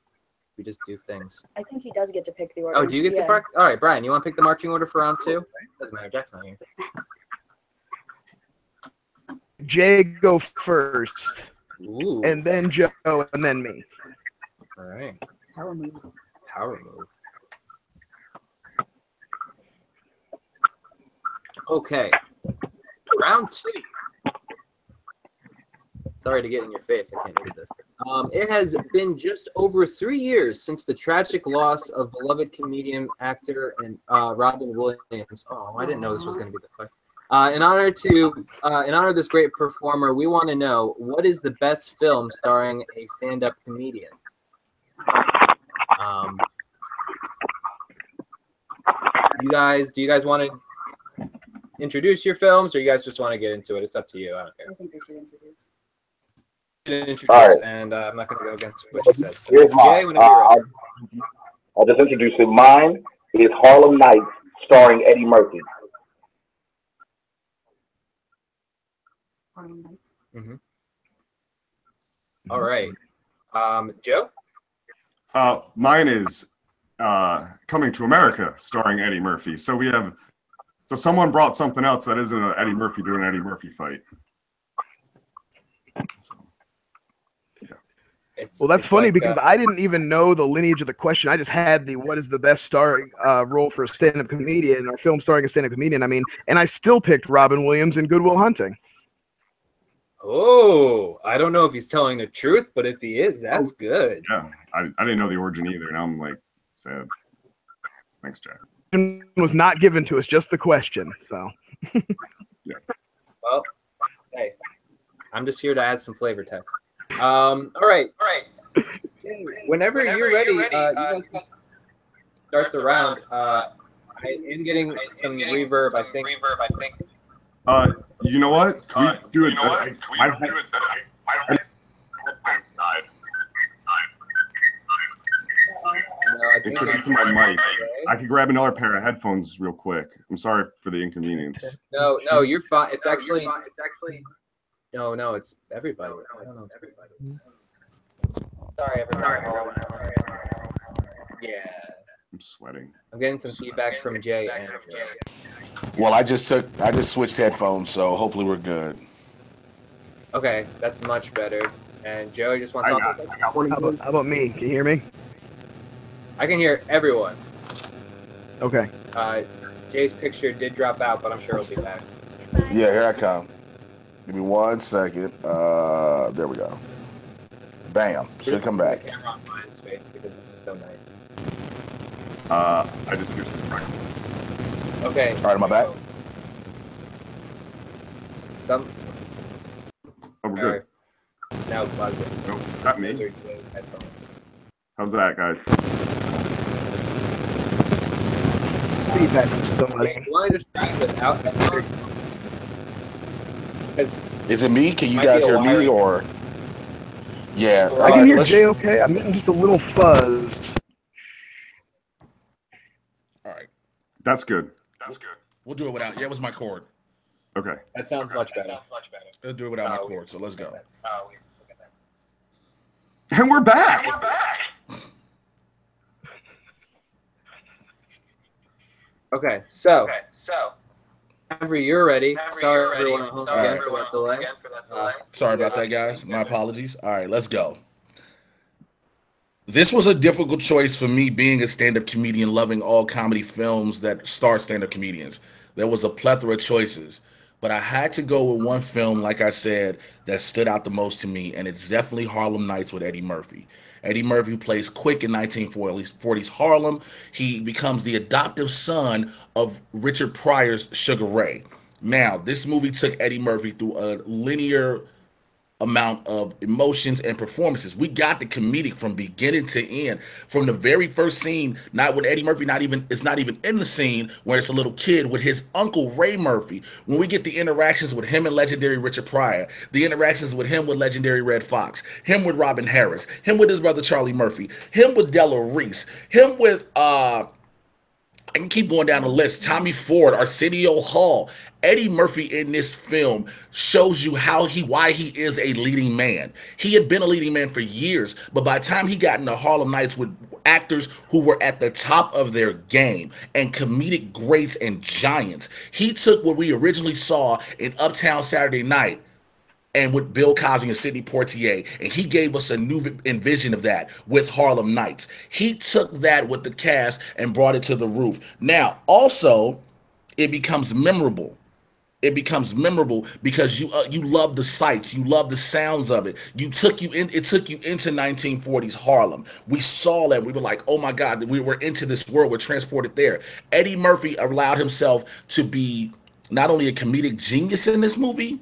do things. I think he does get to pick the order. Oh, do you get to pick? All right, Brian, you want to pick the marching order for round 2? Doesn't matter. Jack's not here. Jay go first. Ooh. And then Joe, and then me. All right. Power move. Okay. Round 2. Sorry to get in your face. I can't read this. It has been just over 3 years since the tragic loss of beloved comedian, actor, and Robin Williams. Oh, I didn't know this was going to be the question. In honor of this great performer, we want to know, what is the best film starring a stand-up comedian? Do you guys want to introduce your films, or you guys just want to get into it? It's up to you. I don't care. I think we should introduce. Right. And I'm not going to go against what she says. So, here's mine. Jay, whenever you're ready. I'll just introduce it. Mine is Harlem Nights, starring Eddie Murphy. Harlem Nights. Mm-hmm. All right. Joe? Mine is Coming to America, starring Eddie Murphy. So someone brought something else that isn't an Eddie Murphy doing an Eddie Murphy fight. So, yeah. Well, that's funny because I didn't even know the lineage of the question. I just had what is the best starring role for a stand-up comedian or film starring a stand-up comedian. I mean, and I still picked Robin Williams in Good Will Hunting. Oh, I don't know if he's telling the truth, but if he is, that's good. Yeah, I didn't know the origin either. Now I'm like sad. Thanks, Jack. It was not given to us, just the question. So. Yeah. Well, hey, I'm just here to add some flavor text. All right. Whenever you're ready, you guys can start the round. I am getting some reverb, I think. You know what? Can we do it? It could be from my mic. I could grab another pair of headphones real quick. I'm sorry for the inconvenience. No, you're fine. It's actually. No, it's everybody. I don't know. It's everybody. Sorry, everybody. Yeah. I'm sweating. I'm getting some feedback from Jay and Well, I just switched headphones, so hopefully we're good. Okay, that's much better. And Joe, you just want to talk about that? How about me? Can you hear me? I can hear everyone. Okay. Jay's picture did drop out, but I'm sure he'll be back. Yeah, here I come. Give me 1 second. There we go. Bam. Should come back. The camera on Brian's face because it's so nice. I just hear some crackles. Okay. All right, am I back? Some. Oh, we're good. Now buzzing. Nope, not me. How's that, guys? Feedback from somebody. You want to just try it without headphones? Is it me? Can you guys hear me or? Yeah. I can hear Jay okay. I'm getting just a little fuzz. All right. That's good. We'll do it without. Yeah, it was my cord. Okay. That sounds much better. We'll do it without my cord. So let's go. And we're back. Okay, so whenever you're ready. Sorry, everyone at home again for that delay. Sorry about that, guys. My apologies. All right, let's go. This was a difficult choice for me, being a stand-up comedian, loving all comedy films that star stand-up comedians. There was a plethora of choices, but I had to go with one film, like I said, that stood out the most to me, and it's definitely Harlem Nights with Eddie Murphy. Eddie Murphy plays Quick in 1940s Harlem. He becomes the adoptive son of Richard Pryor's Sugar Ray. Now, this movie took Eddie Murphy through a linear amount of emotions and performances. We got the comedic from beginning to end. From the very first scene, not with Eddie Murphy, it's not even in the scene where it's a little kid with his uncle Ray Murphy. When we get the interactions with him and legendary Richard Pryor, the interactions with him with legendary Red Fox, him with Robin Harris, him with his brother Charlie Murphy, him with Della Reese, him with I can keep going down the list. Tommy Ford, Arsenio Hall. Eddie Murphy in this film shows you why he is a leading man. He had been a leading man for years, but by the time he got into Harlem Nights with actors who were at the top of their game and comedic greats and giants, he took what we originally saw in Uptown Saturday Night and with Bill Cosby and Sidney Poitier, and he gave us a new vision of that with Harlem Nights. He took that with the cast and brought it to the roof. Now, also, it becomes memorable. It becomes memorable because you love the sights, you love the sounds of it. It took you into 1940s Harlem. We saw that, we were like, oh my God, we were into this world, we're transported there. Eddie Murphy allowed himself to be not only a comedic genius in this movie,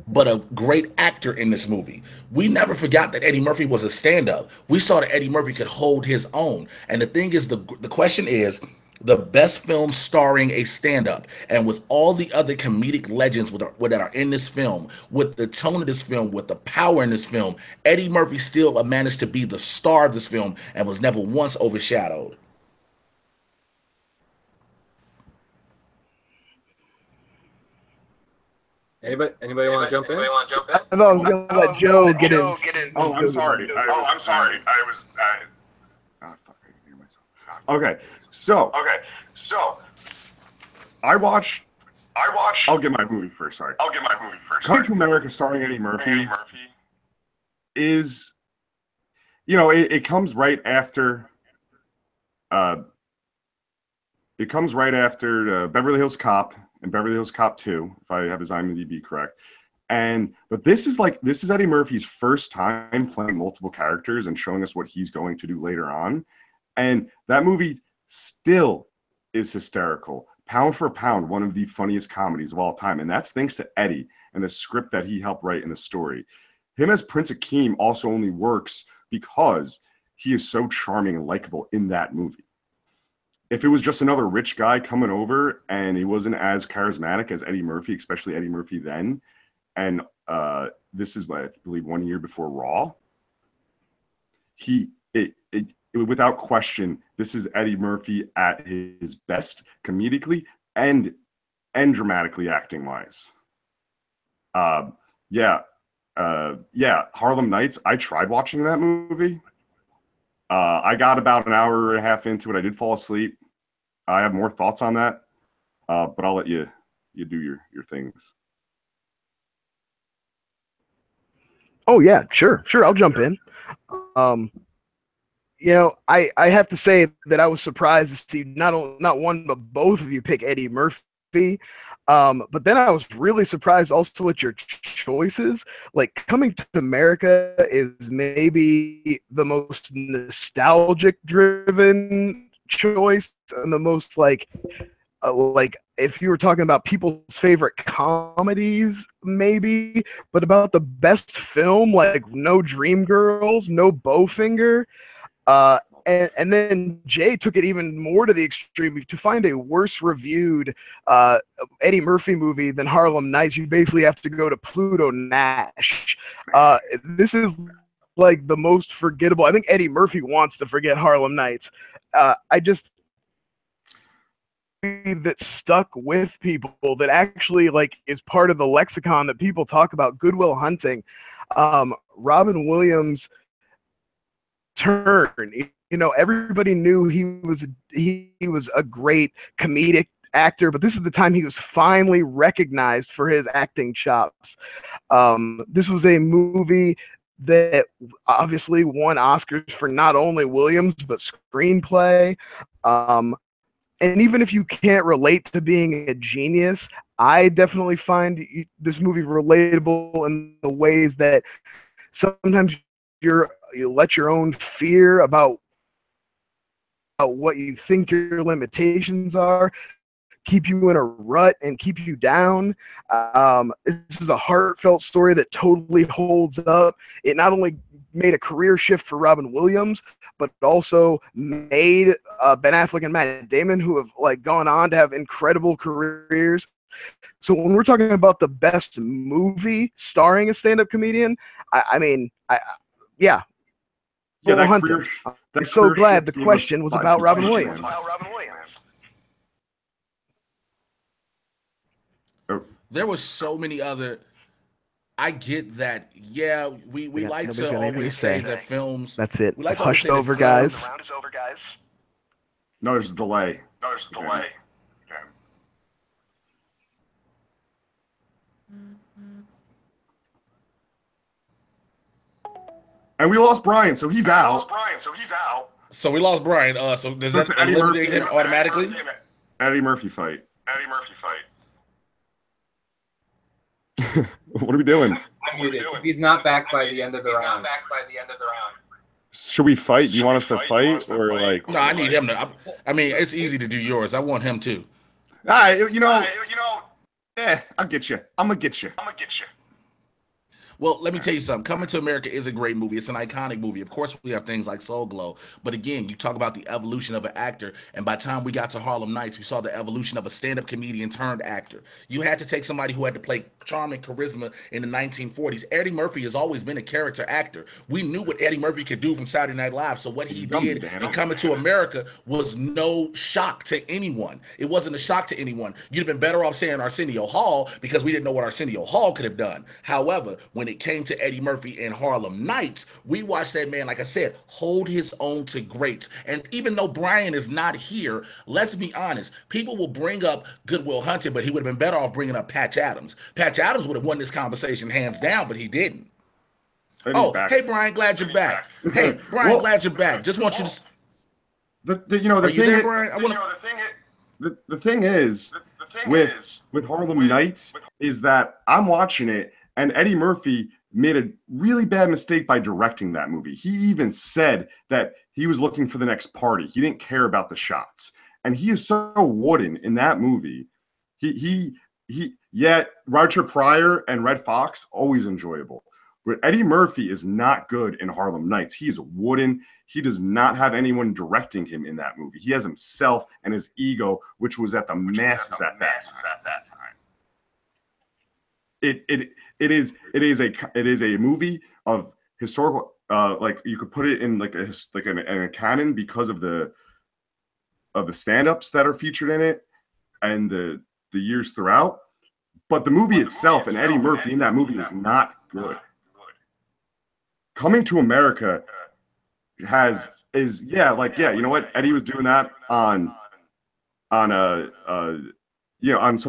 but a great actor in this movie. We never forgot that Eddie Murphy was a stand-up. We saw that Eddie Murphy could hold his own. And the thing is, the question is, the best film starring a stand-up, and with all the other comedic legends that are in this film, with the tone of this film, with the power in this film, Eddie Murphy still managed to be the star of this film and was never once overshadowed. Anybody want to jump in? I thought I was going to let Joe get his. Oh, I'm sorry. I'm sorry. I was. Oh, fuck! I can hear myself. Okay, so I watched. I'll get my movie first. Sorry. Coming to America, starring Eddie Murphy, is, it comes right after. It comes right after Beverly Hills Cop and Beverly Hills Cop 2, if I have his IMDb correct. But this is Eddie Murphy's first time playing multiple characters and showing us what he's going to do later on. And that movie still is hysterical. Pound for pound, one of the funniest comedies of all time. And that's thanks to Eddie and the script that he helped write in the story. Him as Prince Akeem also only works because he is so charming and likable in that movie. If it was just another rich guy coming over and he wasn't as charismatic as Eddie Murphy, especially Eddie Murphy then, and this is, I believe, 1 year before Raw, without question, this is Eddie Murphy at his best comedically and dramatically acting-wise. Harlem Nights, I tried watching that movie. I got about an hour and a half into it. I did fall asleep. I have more thoughts on that, but I'll let you do your things. Oh yeah, sure. I'll jump in. I have to say that I was surprised to see not one but both of you pick Eddie Murphy. But then I was really surprised also at your choices. Like, Coming to America is maybe the most nostalgic driven choice and the most like if you were talking about people's favorite comedies, maybe, but about the best film, like no Dreamgirls, no Bowfinger. And then Jay took it even more to the extreme. To find a worse reviewed Eddie Murphy movie than Harlem Nights, you basically have to go to Pluto Nash. This is like the most forgettable. I think Eddie Murphy wants to forget Harlem Nights. That stuck with people, that actually like is part of the lexicon that people talk about. Good Will Hunting, Robin Williams' turn. You know, everybody knew he was a great comedic actor, but this is the time he was finally recognized for his acting chops. This was a movie that obviously won Oscars for not only Williams but screenplay. And even if you can't relate to being a genius, I definitely find this movie relatable in the ways that sometimes you let your own fear about what you think your limitations are keep you in a rut and keep you down. This is a heartfelt story that totally holds up. It not only made a career shift for Robin Williams, but also made Ben Affleck and Matt Damon, who have like gone on to have incredible careers. So when we're talking about the best movie starring a stand-up comedian, yeah. Yeah, Hunting. I'm so glad the question was about Robin Williams. There were so many other. I get that. Yeah, we like to always say that films. That's it. We like to hushed over, guys. No, there's a delay. And we lost Brian, so he's out. So we lost Brian. So does that eliminate him automatically? Eddie Murphy fight. What are we doing? I'm muted. He's not back by the end of the round. Should we fight? Do you want us to fight, or like? No, I need him to. I mean, it's easy to do yours. I want him too. I'll get you. I'm gonna get you. Well, let me tell you something. Coming to America is a great movie. It's an iconic movie. Of course, we have things like Soul Glow. But again, you talk about the evolution of an actor. And by the time we got to Harlem Nights, we saw the evolution of a stand-up comedian turned actor. You had to take somebody who had to play charm and charisma in the 1940s. Eddie Murphy has always been a character actor. We knew what Eddie Murphy could do from Saturday Night Live. So what he did in Coming to America was no shock to anyone. It wasn't a shock to anyone. You'd have been better off saying Arsenio Hall because we didn't know what Arsenio Hall could have done. However, when it came to Eddie Murphy and Harlem Nights, we watched that man, like I said, hold his own to greats. And even though Brian is not here, let's be honest, people will bring up Good Will Hunting, but he would have been better off bringing up Patch Adams. Patch Adams would have won this conversation hands down, but he didn't. Hey Brian, glad you're back. Hey Brian, glad you're back. Just want you to. Are you there, Brian? The thing is, with Harlem Nights, is that I'm watching it, and Eddie Murphy made a really bad mistake by directing that movie. He even said that he was looking for the next party. He didn't care about the shots. And he is so wooden in that movie. Roger Pryor and Red Fox, always enjoyable. But Eddie Murphy is not good in Harlem Nights. He is wooden. He does not have anyone directing him in that movie. He has himself and his ego, which was at the masses at that time. It is a movie of historical, like you could put it in like a canon because of the stand-ups that are featured in it and the years throughout. But the movie itself and Eddie Murphy in that movie is not good. Coming to America you know what, Eddie was doing that on some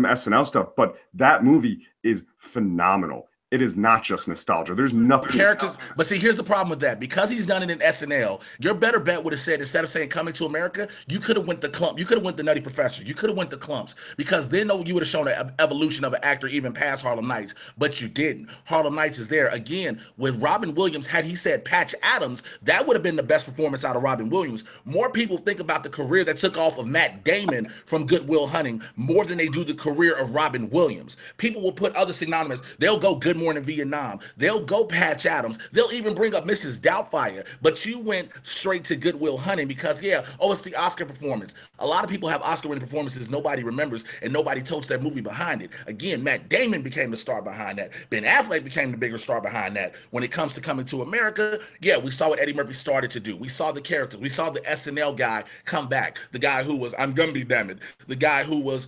SNL stuff, but that movie is phenomenal. It is not just nostalgia. There's nothing. Characters, but see, here's the problem with that. Because he's done it in SNL, your better bet would have said, instead of saying Coming to America, you could have went the Clump. You could have went the Nutty Professor. You could have went the Clumps, because then you would have shown an evolution of an actor even past Harlem Nights. But you didn't. Harlem Nights is there again with Robin Williams. Had he said Patch Adams, that would have been the best performance out of Robin Williams. More people think about the career that took off of Matt Damon from Good Will Hunting more than they do the career of Robin Williams. People will put other synonymous. They'll go Good Morning Vietnam. They'll go Patch Adams. They'll even bring up Mrs. Doubtfire. But you went straight to Good Will Hunting because, yeah, oh, it's the Oscar performance. A lot of people have Oscar-winning performances nobody remembers, and nobody totes that movie behind it. Again, Matt Damon became the star behind that. Ben Affleck became the bigger star behind that. When it comes to Coming to America, yeah, we saw what Eddie Murphy started to do. We saw the characters. We saw the SNL guy come back. The guy who was I'm Gonna Be Damned. The guy who was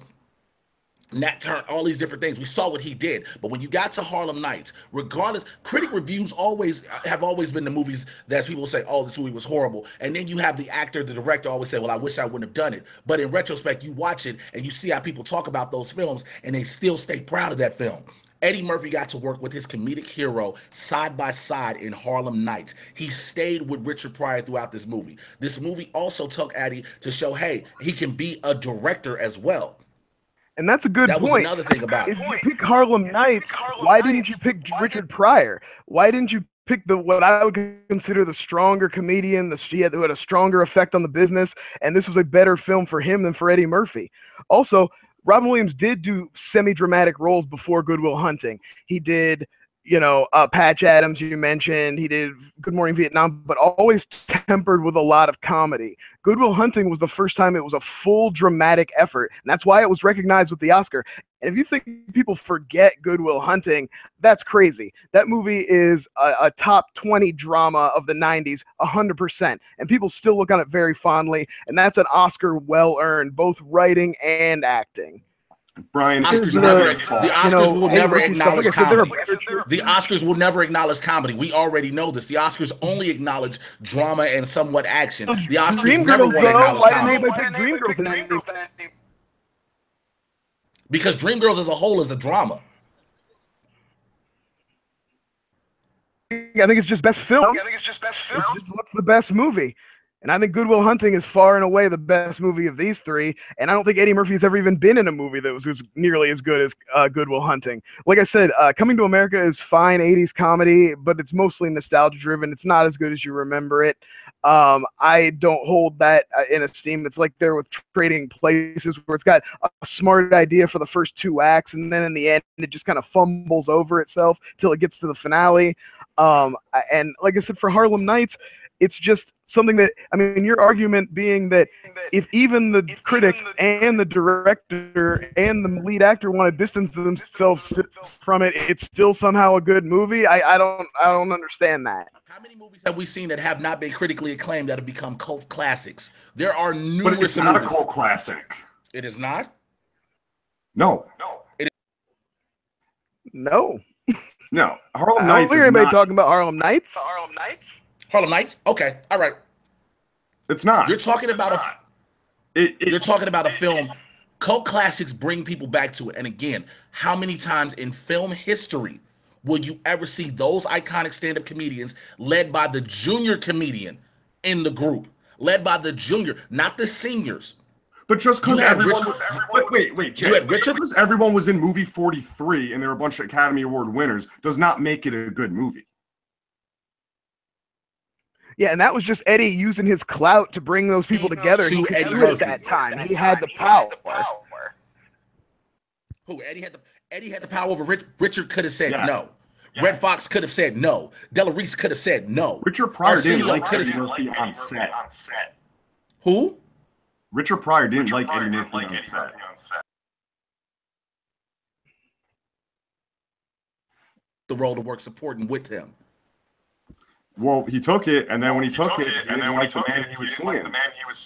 Nat Turner, all these different things. We saw what he did. But when you got to Harlem Nights, regardless, critic reviews have always been the movies that people say, oh, this movie was horrible. And then you have the actor, the director always say, well, I wish I wouldn't have done it. But in retrospect, you watch it and you see how people talk about those films and they still stay proud of that film. Eddie Murphy got to work with his comedic hero side by side in Harlem Nights. He stayed with Richard Pryor throughout this movie. This movie also took Eddie to show, hey, he can be a director as well. And that's a good point. That was another thing about it. If you pick Harlem Nights, why didn't you pick Richard Pryor? Why didn't you pick what I would consider the stronger comedian, who had a stronger effect on the business, and this was a better film for him than for Eddie Murphy? Also, Robin Williams did do semi-dramatic roles before Good Will Hunting. He did, Patch Adams, you mentioned. He did Good Morning Vietnam, but always tempered with a lot of comedy. Good Will Hunting was the first time it was a full dramatic effort, and that's why it was recognized with the Oscar. And if you think people forget Good Will Hunting, that's crazy. That movie is a top 20 drama of the 90s, 100%. And people still look on it very fondly, and that's an Oscar well-earned, both writing and acting. Brian, the Oscars will never acknowledge comedy. The Oscars will never acknowledge comedy. We already know this. The Oscars only acknowledge drama and somewhat action. The Oscars never want to acknowledge comedy. Because Dreamgirls as a whole is a drama. I think it's just best film. What's the best movie? And I think Good Will Hunting is far and away the best movie of these three. And I don't think Eddie Murphy's ever even been in a movie that was nearly as good as Good Will Hunting. Like I said, Coming to America is fine 80s comedy, but it's mostly nostalgia driven. It's not as good as you remember it. I don't hold that in esteem. It's like there with Trading Places, where it's got a smart idea for the first two acts, and then in the end, it just kind of fumbles over itself till it gets to the finale. And like I said, for Harlem Nights, it's just something that, I mean, your argument being that if even the critics and the director and the lead actor want to distance themselves from it, it's still somehow a good movie. I don't understand that. How many movies have we seen that have not been critically acclaimed that have become cult classics? There are numerous. But it's not a cult classic. It is not? No. No. No. Harlem Nights. I don't hear anybody talking about Harlem Nights. Harlem Nights? Okay, all right. It's not. You're talking about you're talking about a film. Cult classics bring people back to it. And again, how many times in film history will you ever see those iconic stand-up comedians led by the junior comedian in the group? Led by the junior, not the seniors. But just because everyone was everyone was in movie 43 and there were a bunch of Academy Award winners does not make it a good movie. Yeah, and that was just Eddie using his clout to bring those people together. He could do it at that time. He had the power. Who? Eddie had the power over Richard. Could have said no. Red Fox could have said no. Della Reese could have said no. Richard Pryor didn't like Eddie Murphy on set. Who? Richard Pryor didn't like Eddie Murphy on set. The role to work supporting with him. Well, he took it, and then when he took it, he didn't like the man he was singing.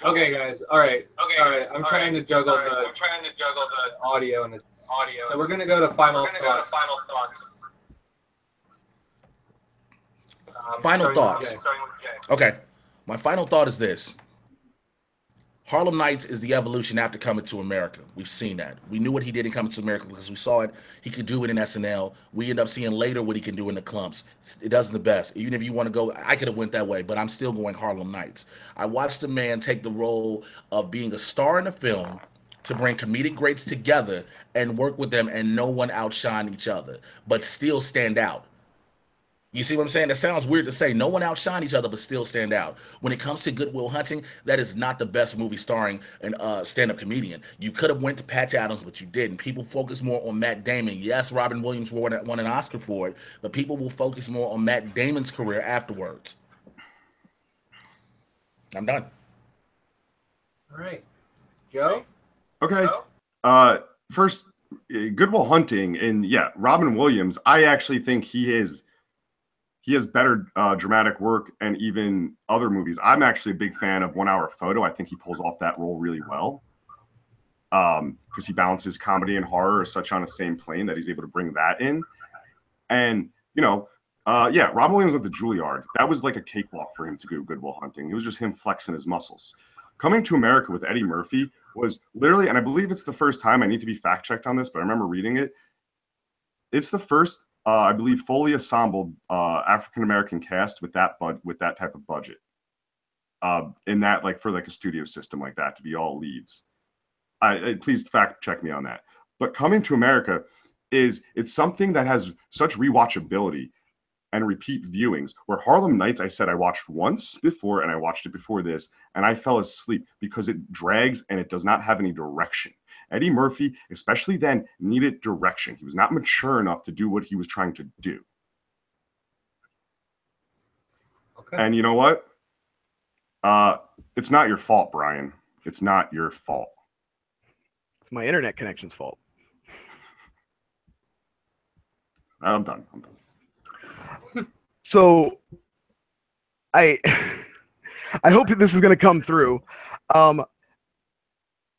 Okay, guys. All right. I'm trying to juggle the audio and the audio. So we're gonna go to final thoughts. Final thoughts. Okay. My final thought is this. Harlem Nights is the evolution after Coming to America. We've seen that. We knew what he did in Coming to America because we saw it. He could do it in SNL. We end up seeing later what he can do in the Clumps. It does the best. Even if you want to go, I could have went that way, but I'm still going Harlem Nights. I watched the man take the role of being a star in a film to bring comedic greats together and work with them and no one outshine each other, but still stand out. You see what I'm saying? That sounds weird to say. No one outshine each other, but still stand out. When it comes to Good Will Hunting, that is not the best movie starring a stand-up comedian. You could have went to Patch Adams, but you didn't. People focus more on Matt Damon. Yes, Robin Williams won an Oscar for it, but people will focus more on Matt Damon's career afterwards. I'm done. All right. Joe? Okay. First, Good Will Hunting, and yeah, Robin Williams. I actually think he has better dramatic work and even other movies. I'm actually a big fan of 1 Hour Photo. I think he pulls off that role really well because he balances comedy and horror such on the same plane that he's able to bring that in. And, yeah, Robin Williams with the Juilliard, that was like a cakewalk for him to do Good Will Hunting. It was just him flexing his muscles. Coming to America with Eddie Murphy was literally, and I believe it's the first time, I need to be fact-checked on this, but I remember reading it. It's the first I believe fully assembled African-American cast with that type of budget. In that, like for like a studio system like that to be all leads. Please fact check me on that. But Coming to America it's something that has such rewatchability and repeat viewings. Where Harlem Nights, I said I watched once before and I watched it before this, and I fell asleep because it drags and it does not have any direction. Eddie Murphy, especially then, needed direction. He was not mature enough to do what he was trying to do. Okay. And you know what? It's not your fault, Brian. It's not your fault. It's my internet connection's fault. I'm done. So, I hope this is going to come through.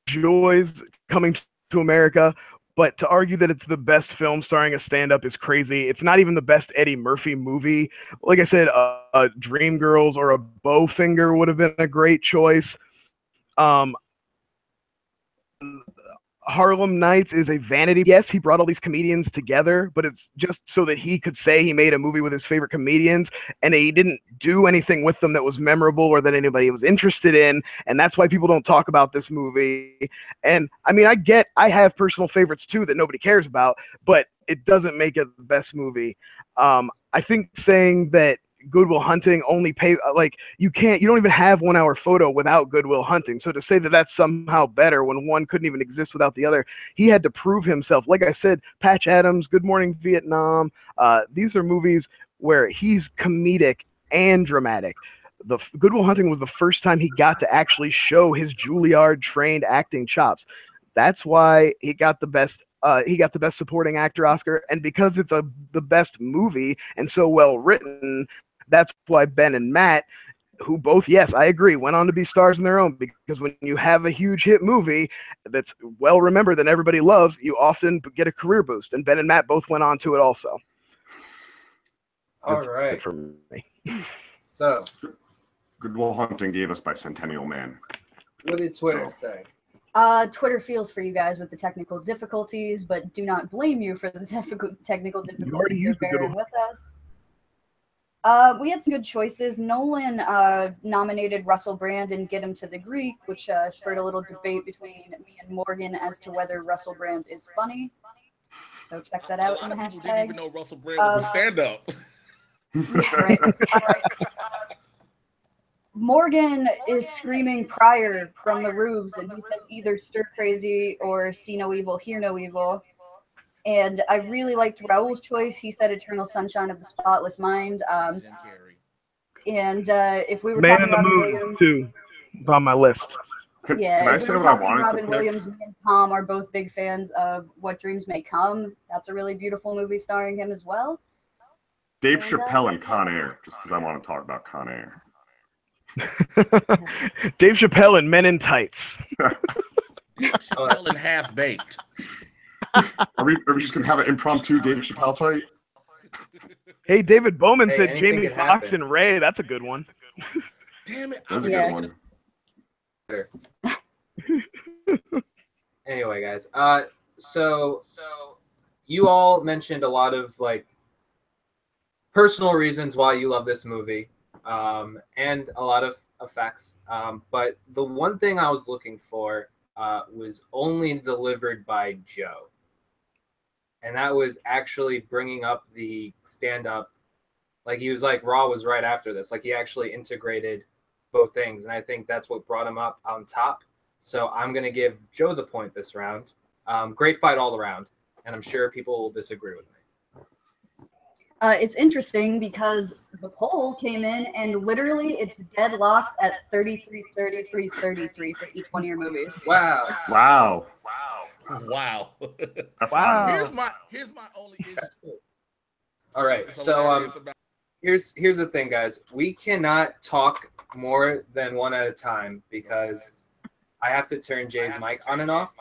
Joys Coming to America, but to argue that it's the best film starring a stand-up is crazy. It's not even the best Eddie Murphy movie. Like I said, Dreamgirls or a Bowfinger would have been a great choice. Harlem Nights is a vanity. Yes, he brought all these comedians together, but it's just so that he could say he made a movie with his favorite comedians, and he didn't do anything with them that was memorable or that anybody was interested in, and that's why people don't talk about this movie. And I mean, I have personal favorites too that nobody cares about, but it doesn't make it the best movie. I think saying that Good Will Hunting only you don't even have 1 Hour Photo without Good Will Hunting. So to say that that's somehow better when one couldn't even exist without the other, he had to prove himself. Like I said, Patch Adams, Good Morning Vietnam, these are movies where he's comedic and dramatic. The Good Will Hunting was the first time he got to actually show his Juilliard trained acting chops. That's why he got the best supporting actor Oscar, and because it's the best movie and so well written, that's why Ben and Matt, who both, yes, I agree, went on to be stars in their own, because when you have a huge hit movie that's well remembered and everybody loves, you often get a career boost, and Ben and Matt both went on to it also. All right. For me. So, Good Will Hunting gave us Bicentennial Man. What did Twitter say? Twitter feels for you guys with the technical difficulties, but do not blame you for the technical difficulties. You're bearing with us. We had some good choices. Nolan nominated Russell Brand and Get Him to the Greek, which spurred a little debate between me and Morgan as to whether Russell Brand is funny. So check that out in the hashtag. Didn't even know Russell Brand was a stand-up. Yeah, right. Morgan is screaming Pryor from the roofs, and he says either stir crazy or see no evil, hear no evil. And I really liked Raul's choice. He said Eternal Sunshine of the Spotless Mind. And if we were Man talking in the Robin Moon, Williams, too. It's on my list. Can yeah, I if say we were what I talking wanted Robin to pick? Williams, me and Tom are both big fans of What Dreams May Come. That's a really beautiful movie starring him as well. Dave Chappelle and Con Air, just because I want to talk about Con Air. Dave Chappelle and Men in Tights. Dave Chappelle and Half Baked. Are we just going to have an impromptu Dave Chappelle fight? Hey, David Bowman said anything Jamie could Foxx happen. and Ray. That's a good one. Damn it. That's a Yeah. good one. Anyway, guys. So you all mentioned a lot of like personal reasons why you love this movie, and a lot of effects. But the one thing I was looking for was only delivered by Joe, and that was actually bringing up the stand-up. Like he was like Raw was right after this. Like he actually integrated both things, and I think that's what brought him up on top. So I'm gonna give Joe the point this round. Great fight all around, and I'm sure people will disagree with me. It's interesting because the poll came in and literally it's deadlocked at 33, 33, 33 for each one of your movies. Wow. Wow. Wow. That's Wow. wild. Here's my only issue. All right. So here's the thing, guys. We cannot talk more than one at a time because I have to turn Jay's mic on and off.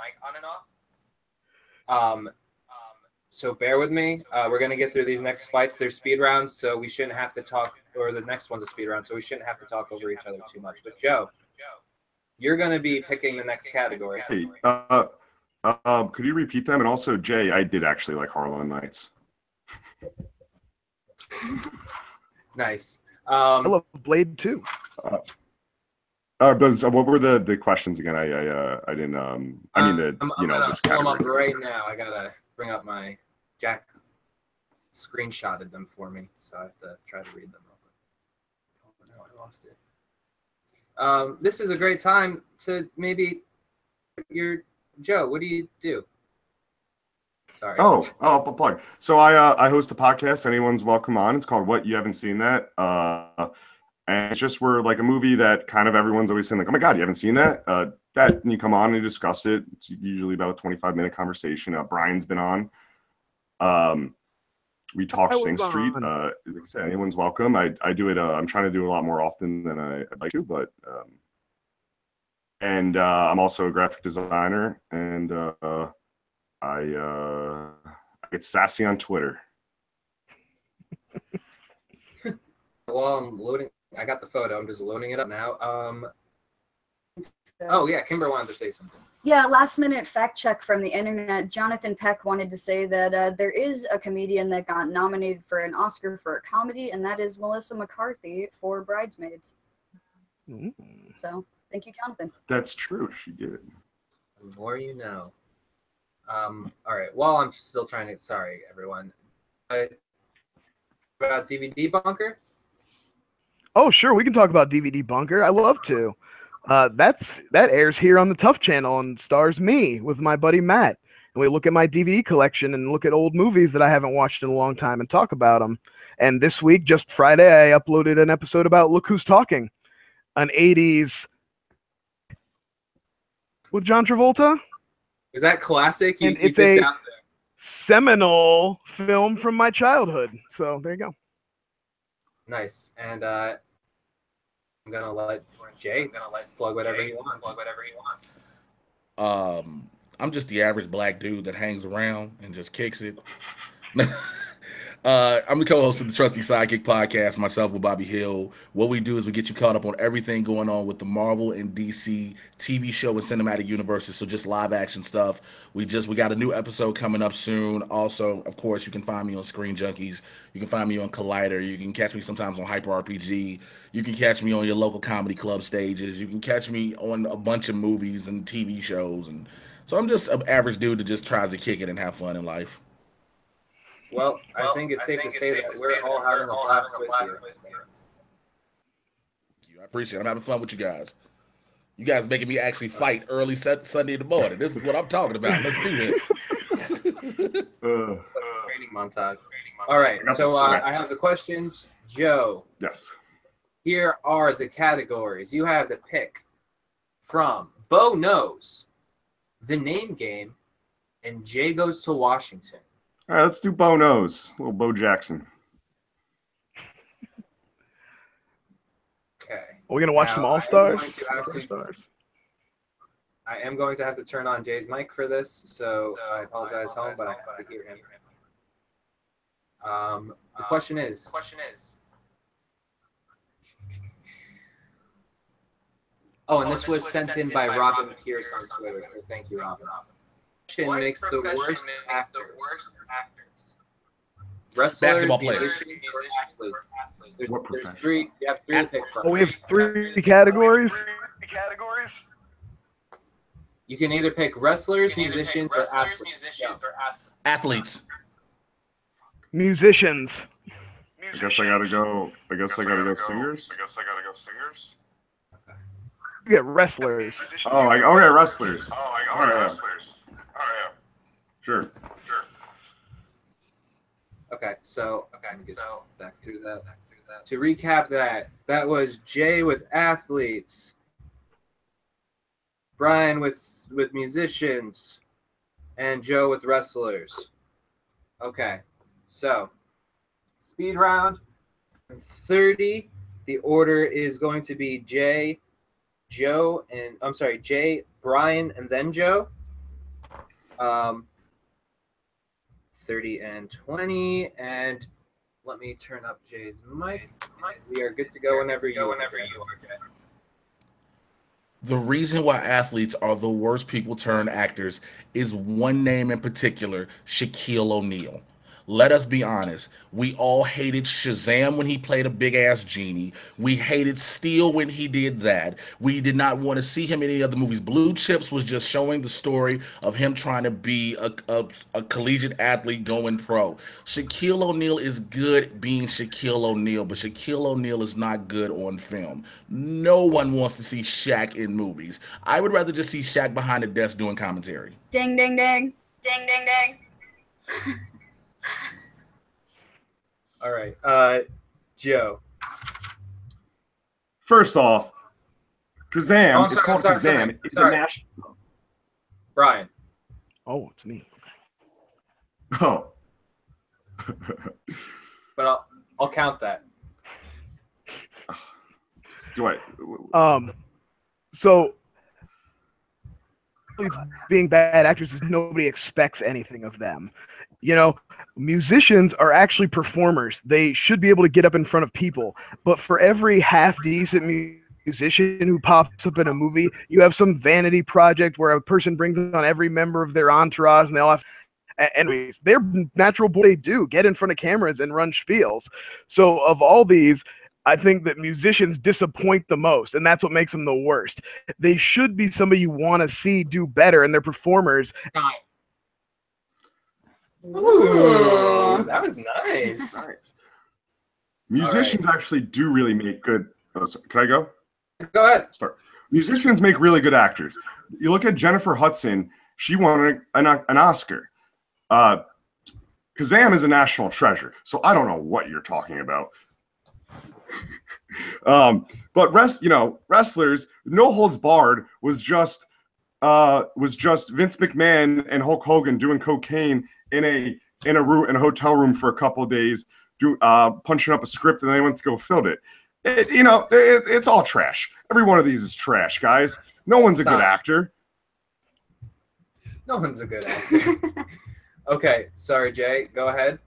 So bear with me. We're gonna get through these next fights. They're speed rounds, so we shouldn't have to talk. Or the next one's a speed round, so we shouldn't have to talk over each other too much. But Joe, you're gonna be picking the next category. Hey, could you repeat them? And also, Jay, I did actually like Harlan Nights. Nice. I love Blade too. But what were the questions again? I didn't. I mean the I'm you know gonna this pull them up category. right now. I gotta bring up my Jack. Screenshotted them for me, so I have to try to read them real quick. Oh no, I lost it. This is a great time to maybe Joe. What do you do? Sorry. Oh, plug. So I host a podcast. Anyone's welcome on. It's called What You Haven't Seen That. And it's just we're like a movie that kind of everyone's always saying like, oh my God, you haven't seen that? And you come on and you discuss it. It's usually about a 25-minute conversation. Brian's been on. We talk Sing Street. Like I said, anyone's welcome. I do it. I'm trying to do it a lot more often than I'd like to, but I'm also a graphic designer, and I get sassy on Twitter. While I'm loading, I got the photo. I'm just loading it up now. Oh yeah, Kimber wanted to say something. Yeah, last minute fact check from the internet. Jonathan Peck wanted to say that there is a comedian that got nominated for an Oscar for a comedy, and that is Melissa McCarthy for Bridesmaids. So thank you, Jonathan. That's true. She did. The more you know. All right. While I'm still trying to. Sorry, everyone. About DVD Bunker. Oh, sure. We can talk about DVD Bunker. I love to. That airs here on the TUFF channel and stars me with my buddy Matt. And we look at my DVD collection and look at old movies that I haven't watched in a long time and talk about them. And this week, just Friday, I uploaded an episode about Look Who's Talking, an 80s with John Travolta. Is that classic? And it's a seminal film from my childhood. So there you go. Nice. And I'm gonna let Jay plug whatever you want. I'm just the average black dude that hangs around and just kicks it. I'm the co-host of the Trusty Sidekick podcast, myself with Bobby Hill. What we do is we get you caught up on everything going on with the Marvel and DC TV show and cinematic universes, so just live action stuff. We got a new episode coming up soon. Also, of course, you can find me on Screen Junkies. You can find me on Collider. You can catch me sometimes on Hyper RPG. You can catch me on your local comedy club stages. You can catch me on a bunch of movies and TV shows. And so I'm just an average dude that just tries to kick it and have fun in life. Well, I think it's safe to say that we're all having a blast with you. I appreciate it. I'm having fun with you guys. You guys making me actually fight early Sunday in the morning. This is what I'm talking about. Let's do this. Training montage. All right, so I have the questions. Joe. Yes. Here are the categories. You have to pick from Bo Knows, The Name Game, and Jay Goes to Washington. All right, let's do Bo Knows. Little Bo Jackson. Okay. Are we going to watch some All-Stars? I am going to have to turn on Jay's mic for this, so I apologize, home, but I have to hear him. The question is, Oh, and this was sent in by Robin Pierce on Twitter. So thank you, Robin. What makes the worst actors? Wrestlers, Basketball players. musicians, or athletes? What There's profession? three. You have three to pick from. Oh, we have 3 categories. You can either pick wrestlers, musicians, or athletes. Athletes. Musicians. I guess I gotta go singers. You get wrestlers. Oh, okay, wrestlers. All right. Sure. Okay, so back through that. To recap that was Jay with athletes, Brian with musicians, and Joe with wrestlers. Okay, so speed round. 30. The order is going to be Jay, Brian, and then Joe. 30 and 20, and let me turn up Jay's mic. We are good to go whenever you are, Jay. The reason why athletes are the worst people turned actors is one name in particular, Shaquille O'Neal. Let us be honest. We all hated Shazam when he played a big-ass genie. We hated Steel when he did that. We did not want to see him in any other movies. Blue Chips was just showing the story of him trying to be a collegiate athlete going pro. Shaquille O'Neal is good being Shaquille O'Neal, but Shaquille O'Neal is not good on film. No one wants to see Shaq in movies. I would rather just see Shaq behind the desk doing commentary. Ding, ding, ding. Ding, ding, ding. All right, Joe. First off, Kazam. Oh, It's called Kazam. It's a national. Brian. Oh, it's me. Oh. But I'll count that. Do I? So being bad actors is nobody expects anything of them. You know, musicians are actually performers. They should be able to get up in front of people. But for every half-decent musician who pops up in a movie, you have some vanity project where a person brings on every member of their entourage, and they all have. And they're natural boy. They do get in front of cameras and run spiels. So of all these, I think that musicians disappoint the most, and that's what makes them the worst. They should be somebody you want to see do better, and they're performers. Ooh, that was nice. Musicians actually do really make good. Can I go? Go ahead. Start. Musicians make really good actors. You look at Jennifer Hudson; she won an Oscar. Kazam is a national treasure, so I don't know what you're talking about. But wrestlers, No Holds Barred was just Vince McMahon and Hulk Hogan doing cocaine in a hotel room for a couple of days, punching up a script, and they went to go film it. It's all trash. Every one of these is trash, guys. No one's a good actor. No one's a good actor. Okay, sorry, Jay. Go ahead.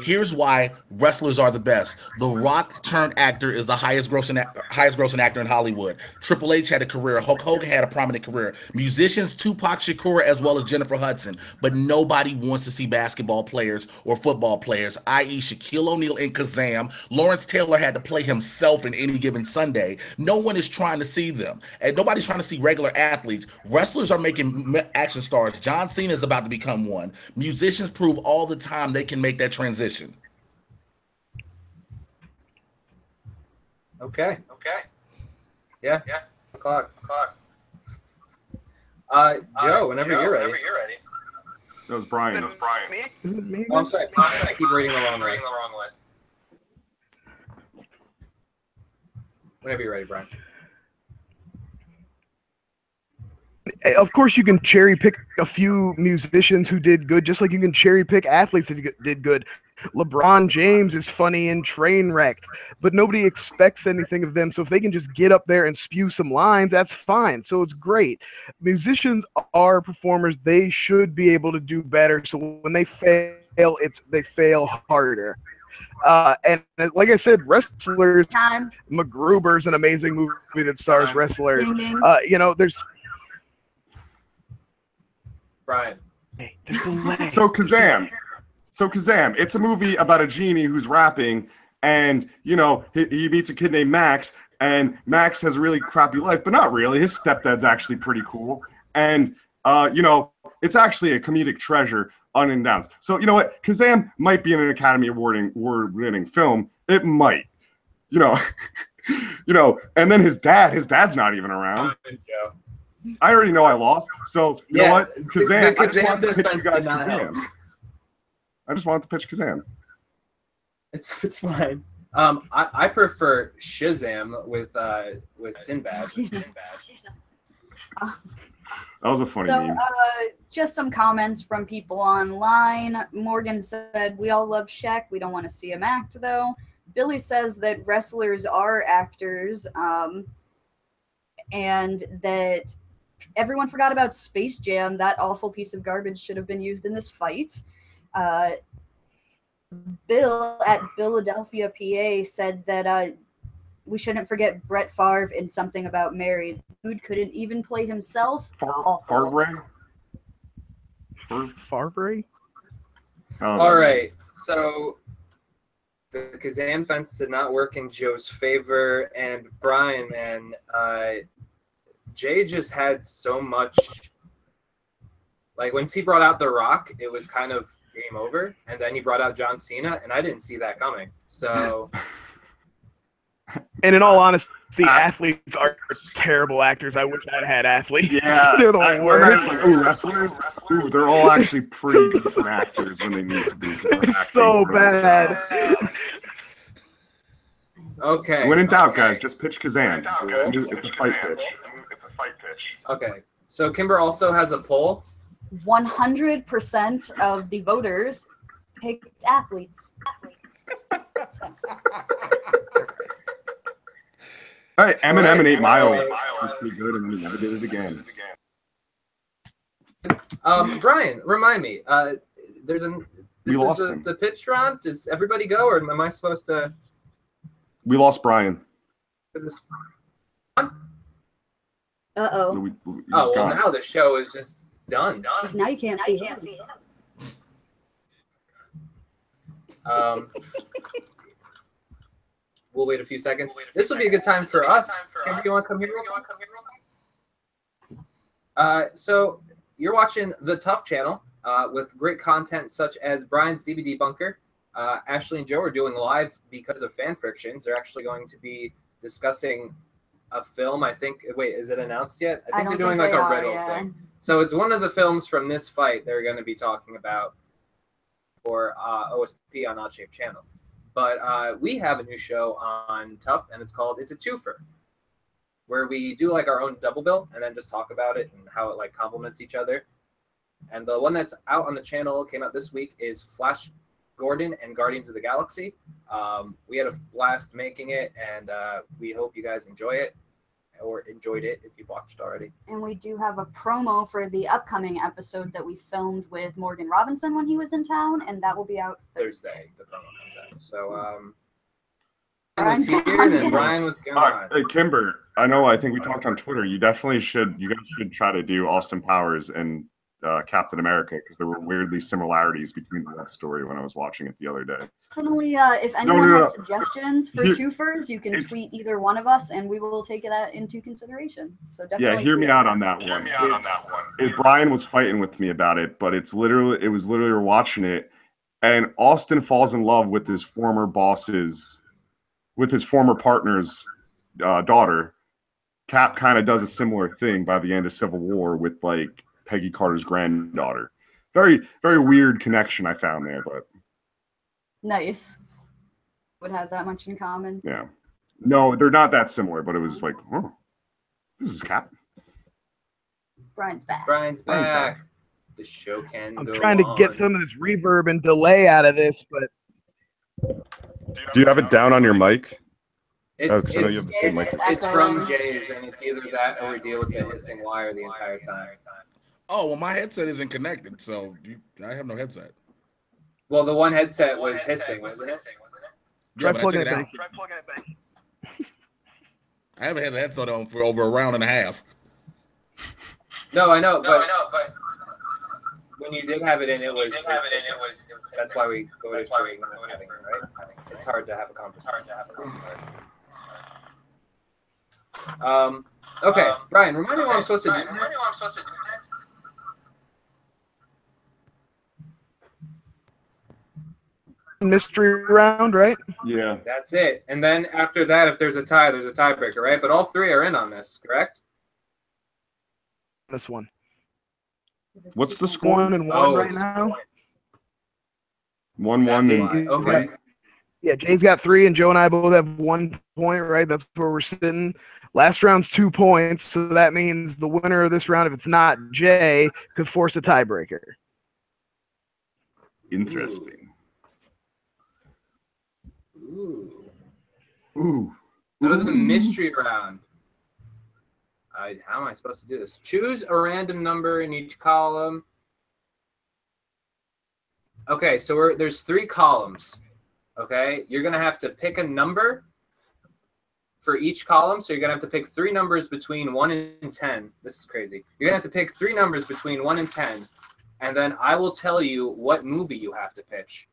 Here's why wrestlers are the best. The Rock turned actor is the highest grossing actor in Hollywood. Triple H had a career. Hulk Hogan had a prominent career. Musicians, Tupac Shakur, as well as Jennifer Hudson. But nobody wants to see basketball players or football players, i.e. Shaquille O'Neal and Kazam. Lawrence Taylor had to play himself in Any Given Sunday. No one is trying to see them. And nobody's trying to see regular athletes. Wrestlers are making action stars. John Cena is about to become one. Musicians prove all the time they can make that transition. Okay. Yeah. Clock. Joe, whenever you're ready. That was Brian. Me? Is it me? Oh, I'm sorry. I keep reading the wrong list. Whenever you're ready, Brian. Of course, you can cherry pick a few musicians who did good, just like you can cherry pick athletes that did good. LeBron James is funny in Trainwreck, but nobody expects anything of them. So if they can just get up there and spew some lines, that's fine. So it's great. Musicians are performers. They should be able to do better. So when they fail, they fail harder. And like I said, wrestlers. Time. MacGruber's an amazing movie that stars wrestlers. Ding, ding. You know, there's Brian. So Kazam, it's a movie about a genie who's rapping, and you know he meets a kid named Max, and Max has a really crappy life, but not really. His stepdad's actually pretty cool, and you know it's actually a comedic treasure on and downs. So you know what, Kazam might be an Academy Award-winning film. It might, you know, and then his dad's not even around. I already know I lost, so you know what, Kazam. I just want to pitch you guys Kazam. I just wanted to pitch Kazam. It's fine. I prefer Shazam with Sinbad. That was a funny So, meme. just some comments from people online. Morgan said, "We all love Shaq. We don't want to see him act, though." Billy says that wrestlers are actors, and that everyone forgot about Space Jam. That awful piece of garbage should have been used in this fight. Bill at Philadelphia, PA said that we shouldn't forget Brett Favre in Something About Mary. Dude couldn't even play himself. Favre? Favre. All right, so the Kazam fence did not work in Joe's favor, and Brian, man, Jay just had so much. Like, once he brought out The Rock, it was kind of game over, and then he brought out John Cena, and I didn't see that coming. So, And in all honesty, athletes are terrible actors. I wish I'd had athletes. Yeah, They're the worst. Wrestlers, ooh, they're all actually pretty decent actors when they need to be. They're so bad. okay. When in doubt, guys, just pitch Kazam. It's a fight pitch. Okay. So Kimber also has a poll. 100% of the voters picked athletes. All right, Eminem and 8 Mile was pretty good, and we never did it again. Brian, remind me. There's an. We lost the pitch round. Does everybody go, or am I supposed to? We lost Brian. Uh-oh. Oh, well, now the show is just done. Now you can't see him. We'll wait a few seconds. This will be a good time for us. Kimber, you want to come here real quick? So you're watching the TUFF channel with great content such as Brian's DVD Bunker. Ashley and Joe are doing live because of fan frictions. They're actually going to be discussing a film. I think. Wait, is it announced yet? I think they're doing like a riddle thing. So it's one of the films from this fight they're going to be talking about for OSP on OddShaped Channel. But we have a new show on TUFF, and it's called It's a Twofer, where we do like our own double bill and then just talk about it and how it like complements each other. And the one that's out on the channel, came out this week, is Flash Gordon and Guardians of the Galaxy. We had a blast making it, and we hope you guys enjoy it, or enjoyed it if you've watched already. And we do have a promo for the upcoming episode that we filmed with Morgan Robinson when he was in town, and that will be out Thursday. The promo comes out. So Brian was here, and then Brian was gone. Hey, Kimber, I think we talked on Twitter. You guys should try to do Austin Powers and Captain America, because there were weirdly similarities between the love story when I was watching it the other day. Definitely, if anyone has suggestions for twofers, you can tweet either one of us, and we will take that into consideration. So definitely. Yeah, hear me out on that one. Brian was fighting with me about it, but it was literally we're watching it, and Austin falls in love with his former partner's daughter. Cap kind of does a similar thing by the end of Civil War with like Peggy Carter's granddaughter. Very, very weird connection I found there, but nice. Would have that much in common. Yeah. No, they're not that similar, but it was like, oh, this is Cap. Brian's back. Brian's back. The show can I'm go trying to get some of this reverb and delay out of this, but do you have it down on your mic? It's from Jay's. Jay's, and it's either that or we deal with the hissing wire the entire time. Oh, well, my headset isn't connected, so I have no headset. Well, the one headset was hissing, wasn't it? Yeah, Try but I took plugging it it out. back. I haven't had the headset on for over a round and a half. No, I know, but when you did have it in, it was. That's why we go to streaming, right? It's hard to have a conversation. Okay, Brian, remind me what I'm supposed to do next. Mystery round, right? Yeah. That's it. And then after that, if there's a tie, there's a tiebreaker, right? But all three are in on this, correct? This one. What's the score? 1-1 right now. 1-1. That's why. Okay. Yeah, Jay's got 3, and Joe and I both have 1 point, right? That's where we're sitting. Last round's 2 points, so that means the winner of this round, if it's not Jay, could force a tiebreaker. Interesting. Ooh. Go to the mystery round. How am I supposed to do this? Choose a random number in each column. Okay, so there's 3 columns. Okay, you're going to have to pick a number for each column. So you're going to have to pick 3 numbers between 1 and 10. This is crazy. You're going to have to pick 3 numbers between 1 and 10. And then I will tell you what movie you have to pitch.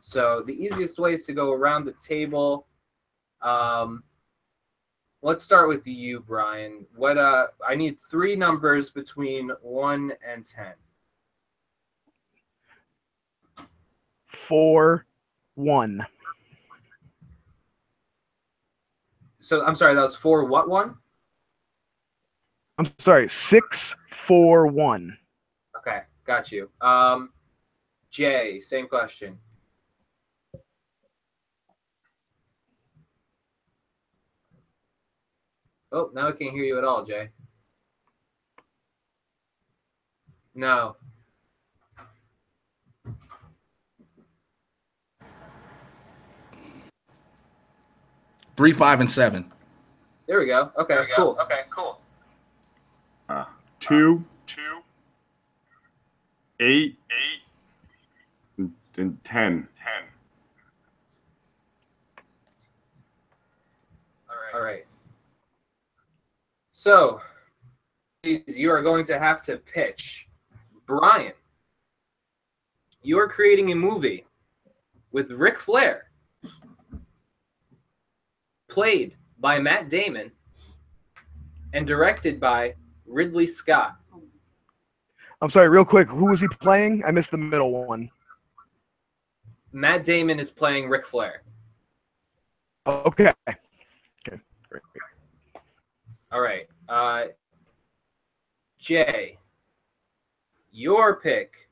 So the easiest way is to go around the table. Let's start with you, Brian. What I need 3 numbers between 1 and 10. 4, 1. So I'm sorry, that was 4 what 1? I'm sorry, 6, 4, 1. Okay, got you. Jay, same question. Oh, now I can't hear you at all, Jay. No. Three, 5, and 7. There we go. Okay, cool. 2, 8, and 10. All right. So, you are going to have to pitch. Brian, you are creating a movie with Ric Flair, played by Matt Damon, and directed by Ridley Scott. I'm sorry, real quick, who was he playing? I missed the middle one. Matt Damon is playing Ric Flair. Okay. Okay, great. All right. Jay, your pick.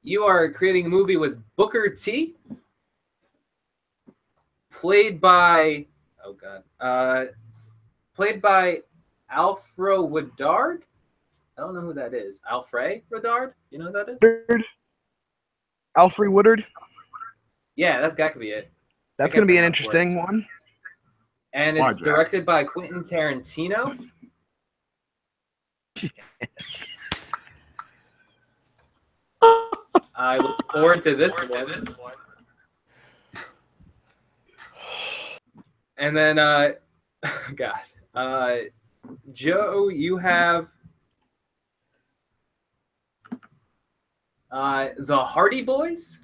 You are creating a movie with Booker T, played by Alfred Woodard. I don't know who that is. Alfred Woodard? You know who that is? Alfred Woodard? Yeah, that could be it. That's going to be an interesting one. And it's directed by Quentin Tarantino. I look forward to this one. And then, Joe, you have the Hardy Boys.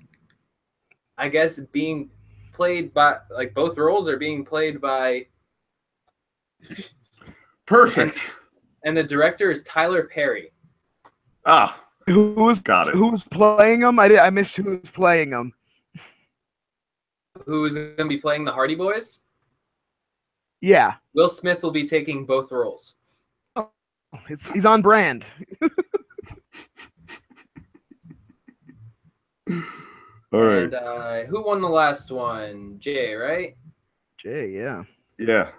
I guess being played by, like, both roles are being played by. Perfect. And the director is Tyler Perry. Ah, Who was playing them? I missed who was playing them. Who is going to be playing the Hardy Boys? Yeah. Will Smith will be taking both roles. Oh, he's on brand. all right. And who won the last one? Jay, right? Jay, yeah. Yeah.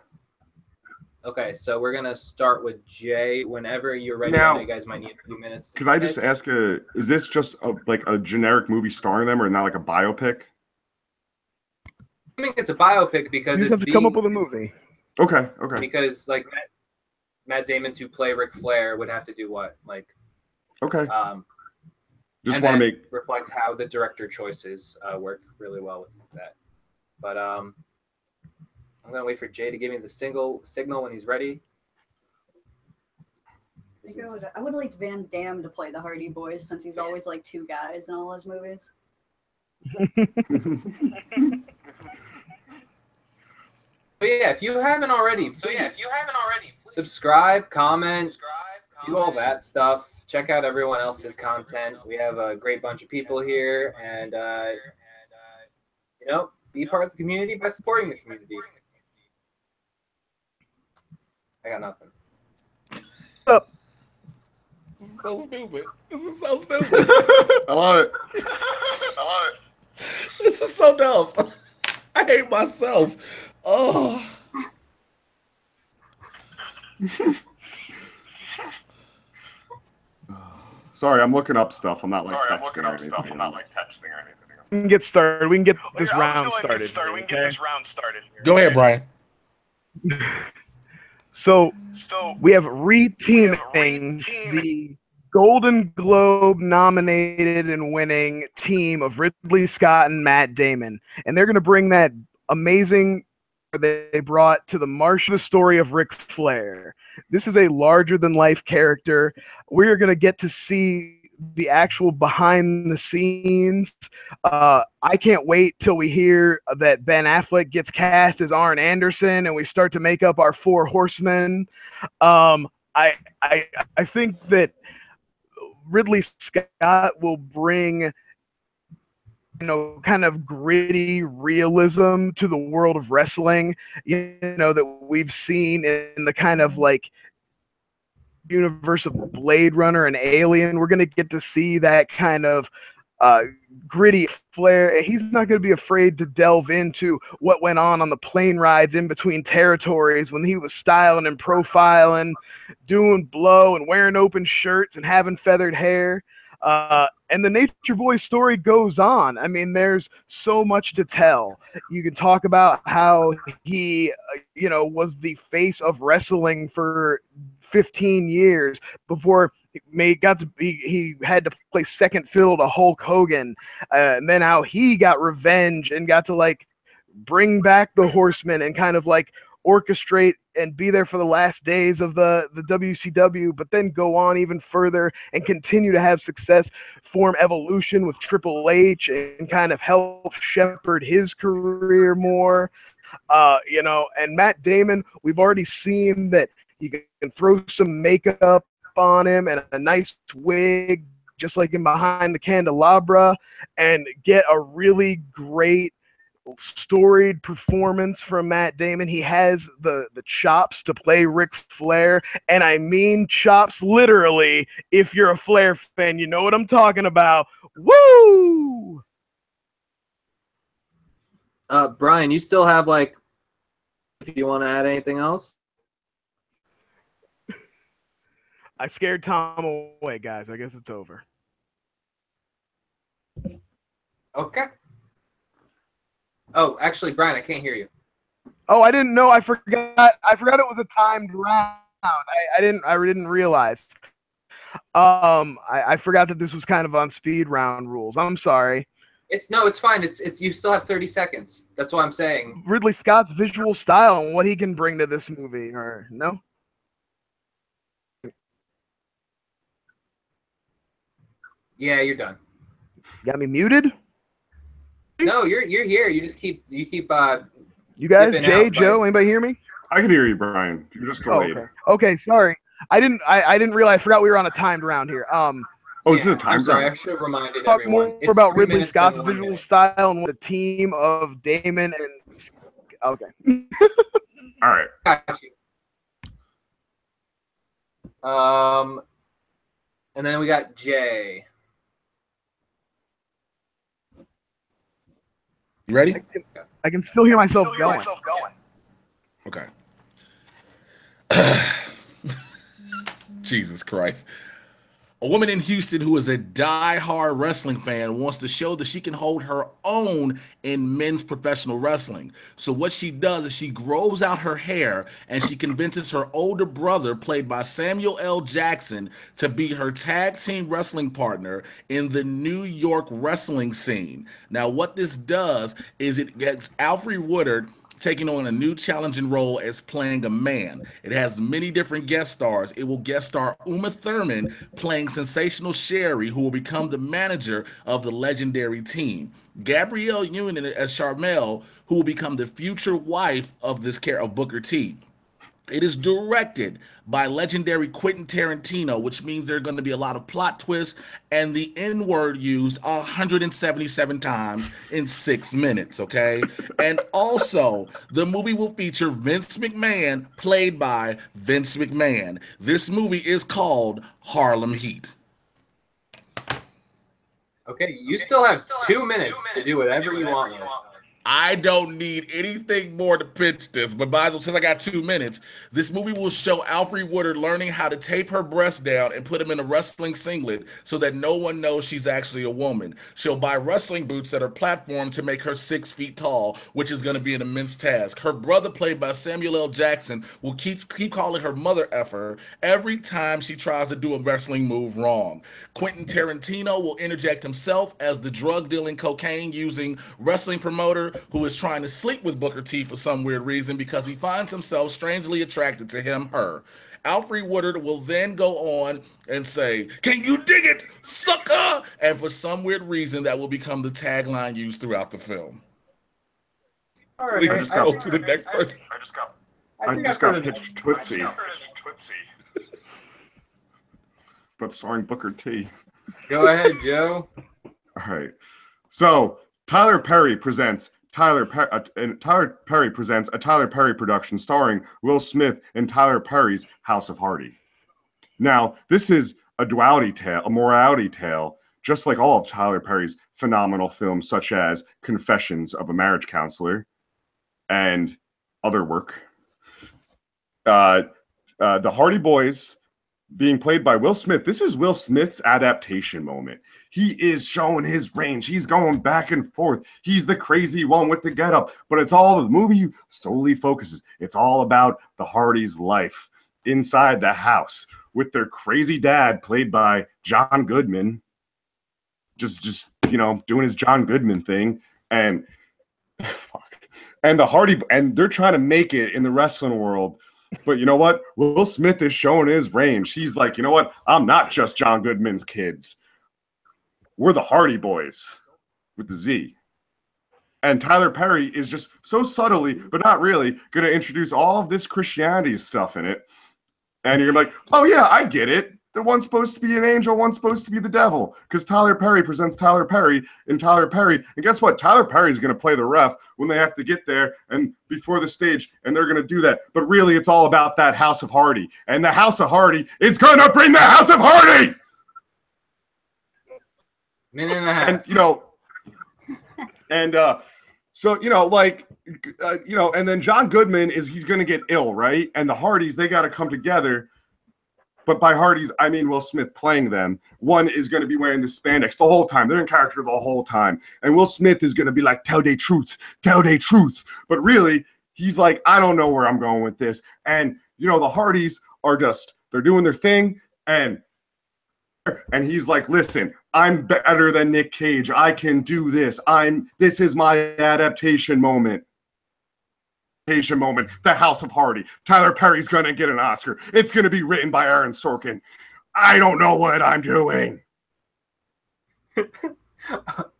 Okay, so we're gonna start with Jay. Whenever you're ready, Now, I know you guys might need a few minutes. Could I just ask is this just like a generic movie starring them or not like a biopic? I think it's a biopic because You it's just have to come up with a movie. Okay. Because like Matt Damon to play Ric Flair would have to do what? Like Okay. Just and want to then make reflect how the director choices work really well with that. But I'm gonna wait for Jay to give me the signal when he's ready. I would like Van Damme to play the Hardy Boys since he's always like two guys in all his movies. But yeah, if you haven't already, subscribe, comment, do all that stuff. Check out everyone else's content. We have a great bunch of people here, and be part of the community by supporting the community. I got nothing. So stupid. This is so stupid. I love it. This is so dumb. I hate myself. Oh. Sorry, I'm looking up stuff. I'm not like texting or anything. We can get started. We can get this round started. Go ahead, Brian. So we have reteaming the Golden Globe nominated and winning team of Ridley Scott and Matt Damon. And they're going to bring that amazing they brought to the marsh of the story of Ric Flair. This is a larger than life character. We're going to get to see the actual behind the scenes. I can't wait till we hear that Ben Affleck gets cast as Arn Anderson and we start to make up our four horsemen. I think that Ridley Scott will bring kind of gritty realism to the world of wrestling, that we've seen in the kind of like universe of Blade Runner and Alien. We're going to get to see that kind of gritty flair. He's not going to be afraid to delve into what went on the plane rides in between territories when he was styling and profiling, doing blow and wearing open shirts and having feathered hair. And the Nature Boy story goes on. I mean, there's so much to tell. You can talk about how he, was the face of wrestling for 15 years before he had to play second fiddle to Hulk Hogan. And then how he got revenge and got to like bring back the Horsemen and kind of like orchestrate and be there for the last days of the WCW, but then go on even further and continue to have success, form Evolution with Triple H and kind of help shepherd his career more. And Matt Damon, we've already seen that you can throw some makeup on him and a nice wig, just like in Behind the Candelabra, and get a really great storied performance from Matt Damon. He has the chops to play Ric Flair, and I mean chops literally. If you're a Flair fan, you know what I'm talking about. Woo! Brian, you still have if you want to add anything else? I scared Tom away, guys. I guess it's over. Okay. Oh, actually, Brian, I can't hear you. Oh, I didn't know. I forgot it was a timed round. I didn't realize. I forgot that this was kind of on speed round rules. I'm sorry. It's fine. It's you still have 30 seconds. That's what I'm saying. Ridley Scott's visual style and what he can bring to this movie, or no? Yeah, you're done. Got me muted? No, you're here. You keep. You guys, Jay, Joe, anybody hear me? I can hear you, Brian. You're just delayed. Okay, sorry. I didn't realize. I forgot we were on a timed round here. This is a timed round. Sorry, I should have reminded talk everyone. More about Ridley Scott's visual style and the team of Damon and. Okay. All right. Got you. And then we got Jay. You ready? I can still hear myself going. Okay. Jesus Christ. A woman in Houston who is a die-hard wrestling fan wants to show that she can hold her own in men's professional wrestling. So what she does is she grows out her hair and she convinces her older brother, played by Samuel L. Jackson, to be her tag team wrestling partner in the New York wrestling scene. Now, what this does is it gets Alfre Woodard taking on a new challenging role as playing a man. It has many different guest stars. It will guest star Uma Thurman playing Sensational Sherry, who will become the manager of the legendary team. Gabrielle Union as Charmel, who will become the future wife of this character of Booker T. It is directed by legendary Quentin Tarantino, which means there are going to be a lot of plot twists and the N word used 177 times in 6 minutes, okay? And also, the movie will feature Vince McMahon, played by Vince McMahon. This movie is called Harlem Heat. Okay, you still have 2 minutes to do whatever you want with it. I don't need anything more to pitch this, but since I got 2 minutes, this movie will show Alfre Woodard learning how to tape her breasts down and put them in a wrestling singlet so that no one knows she's actually a woman. She'll buy wrestling boots that are platformed to make her 6 feet tall, which is going to be an immense task. Her brother, played by Samuel L. Jackson, will keep calling her mother effer every time she tries to do a wrestling move wrong. Quentin Tarantino will interject himself as the drug-dealing, cocaine-using wrestling promoter who is trying to sleep with Booker T for some weird reason because he finds himself strangely attracted to her. Alfre Woodard will then go on and say, "Can you dig it, sucker?" And for some weird reason, that will become the tagline used throughout the film. All right, Please go to the next person. I just got pitched Tootsie. But starring Booker T. Go ahead, Joe. All right. So Tyler Perry presents a Tyler Perry production starring Will Smith and Tyler Perry's House of Hardy. Now, this is a duality tale, a morality tale, just like all of Tyler Perry's phenomenal films, such as Confessions of a Marriage Counselor and other work. The Hardy Boys, being played by Will Smith. This is Will Smith's adaptation moment. He is showing his range. He's going back and forth. He's the crazy one with the getup. But it's all the movie solely focuses. It's all about the Hardys' life inside the house with their crazy dad, played by John Goodman, just doing his John Goodman thing, and the Hardy, and they're trying to make it in the wrestling world. But you know what? Will Smith is showing his range. He's like, you know what? I'm not just John Goodman's kids. We're the Hardy Boys with the Z. And Tyler Perry is just so subtly, but not really, going to introduce all of this Christianity stuff in it. And you're like, oh yeah, I get it. The one's supposed to be an angel, one's supposed to be the devil. Because Tyler Perry presents Tyler Perry in Tyler Perry. And guess what? Tyler Perry's going to play the ref when they have to get there and before the stage, and they're going to do that. But really, it's all about that House of Hardy. And the House of Hardy is going to bring the House of Hardy! Minute and a half. And then John Goodman he's going to get ill, right? And the Hardys, they got to come together. But by Hardys, I mean Will Smith playing them. One is going to be wearing the spandex the whole time. They're in character the whole time. And Will Smith is going to be like, tell they truth. But really, he's like, I don't know where I'm going with this. And, the Hardys are they're doing their thing. And he's like, listen, I'm better than Nick Cage. I can do this. This is my adaptation moment. The House of Hardy. Tyler Perry's going to get an Oscar. It's going to be written by Aaron Sorkin. I don't know what I'm doing.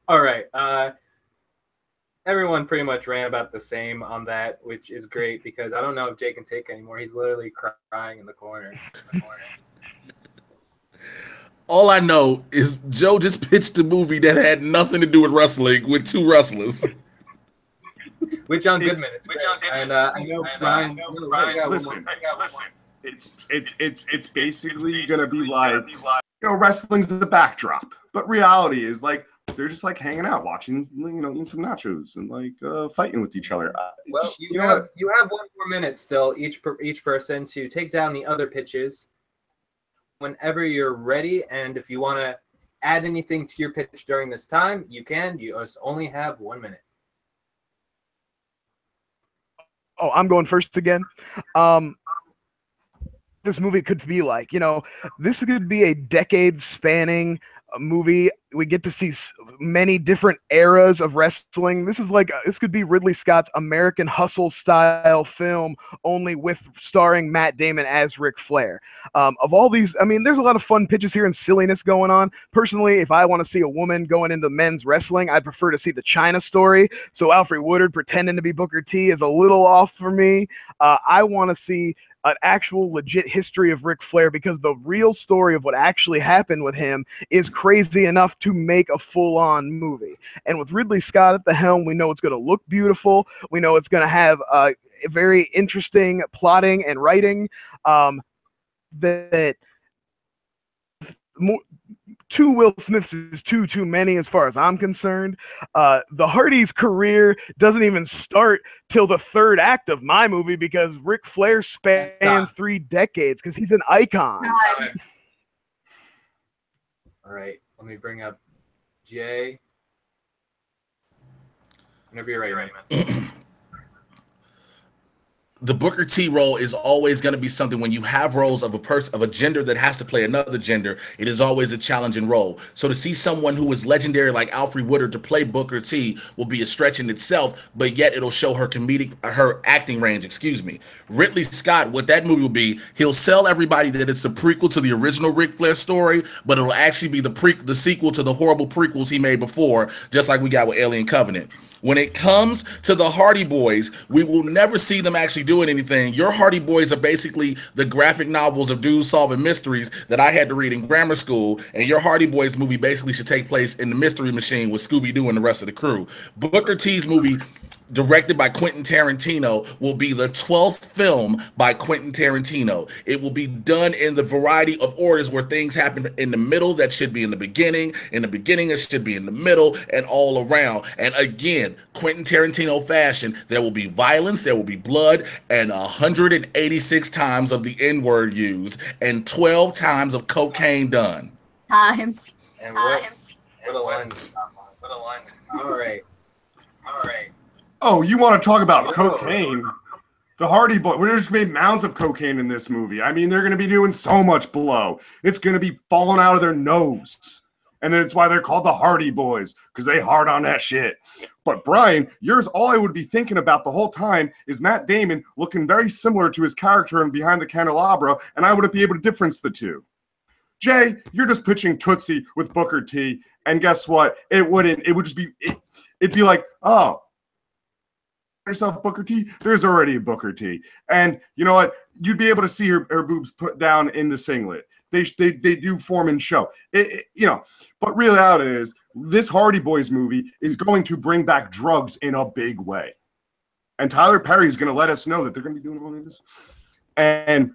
All right. Everyone pretty much ran about the same on that, which is great because I don't know if Jay can take anymore. He's literally crying in the corner. All I know is Joe just pitched a movie that had nothing to do with wrestling with 2 wrestlers. With John Goodman. And I know Brian. Listen. It's basically gonna be like, wrestling's the backdrop, but reality is like they're just like hanging out, watching, eating some nachos and like fighting with each other. Well, you have 1 more minute still, each person, to take down the other pitches. whenever you're ready. And if you want to add anything to your pitch during this time, you can. You just only have 1 minute. Oh, I'm going first again. This movie could be like, this could be a decade-spanning movie. We get to see many different eras of wrestling. This could be Ridley Scott's American Hustle style film, only with starring Matt Damon as Ric Flair. Of all these, there's a lot of fun pitches here and silliness going on. Personally, if I want to see a woman going into men's wrestling, I'd prefer to see the China Story. So Alfre Woodard pretending to be Booker T is a little off for me. I want to see an actual legit history of Ric Flair, because the real story of what actually happened with him is crazy enough to make a full-on movie. And with Ridley Scott at the helm, we know it's going to look beautiful. We know it's going to have a very interesting plotting and writing. That two Will Smiths is too many as far as I'm concerned. The Hardys' career doesn't even start till the third act of my movie, because Ric Flair spans 3 decades, because he's an icon. All right, let me bring up Jay. Whenever you're ready, man. The Booker T role is always going to be something. When you have roles of a gender that has to play another gender, it is always a challenging role. So to see someone who is legendary like Alfre Woodard to play Booker T will be a stretch in itself, but yet it'll show her acting range, Ridley Scott, what that movie will be, he'll sell everybody that it's a prequel to the original Ric Flair story, but it'll actually be the sequel to the horrible prequels he made before, just like we got with Alien Covenant. When it comes to the Hardy Boys, we will never see them actually doing anything. Your Hardy Boys are basically the graphic novels of dudes solving mysteries that I had to read in grammar school, and your Hardy Boys movie basically should take place in the Mystery Machine with Scooby-Doo and the rest of the crew. Booker T's movie, directed by Quentin Tarantino, will be the 12th film by Quentin Tarantino. It will be done in the variety of orders where things happen in the middle that should be in the beginning it should be in the middle, and all around. And again, Quentin Tarantino fashion, there will be violence, there will be blood, and 186 times of the N-word used, and 12 times of cocaine done. Time. And what a line. All right. Oh, you want to talk about cocaine? The Hardy Boys, we just made mounds of cocaine in this movie. They're going to be doing so much blow. It's going to be falling out of their nose. And that's why they're called the Hardy Boys, because they hard on that shit. But Brian, all I would be thinking about the whole time is Matt Damon looking very similar to his character in Behind the Candelabra, and I wouldn't be able to difference the two. Jay, you're just pitching Tootsie with Booker T, and guess what? It'd be like, oh, yourself Booker T, there's already a Booker T. And you know what? You'd be able to see her boobs put down in the singlet. They do form and show. But reality is, this Hardy Boys movie is going to bring back drugs in a big way. And Tyler Perry is going to let us know that they're going to be doing all of this. And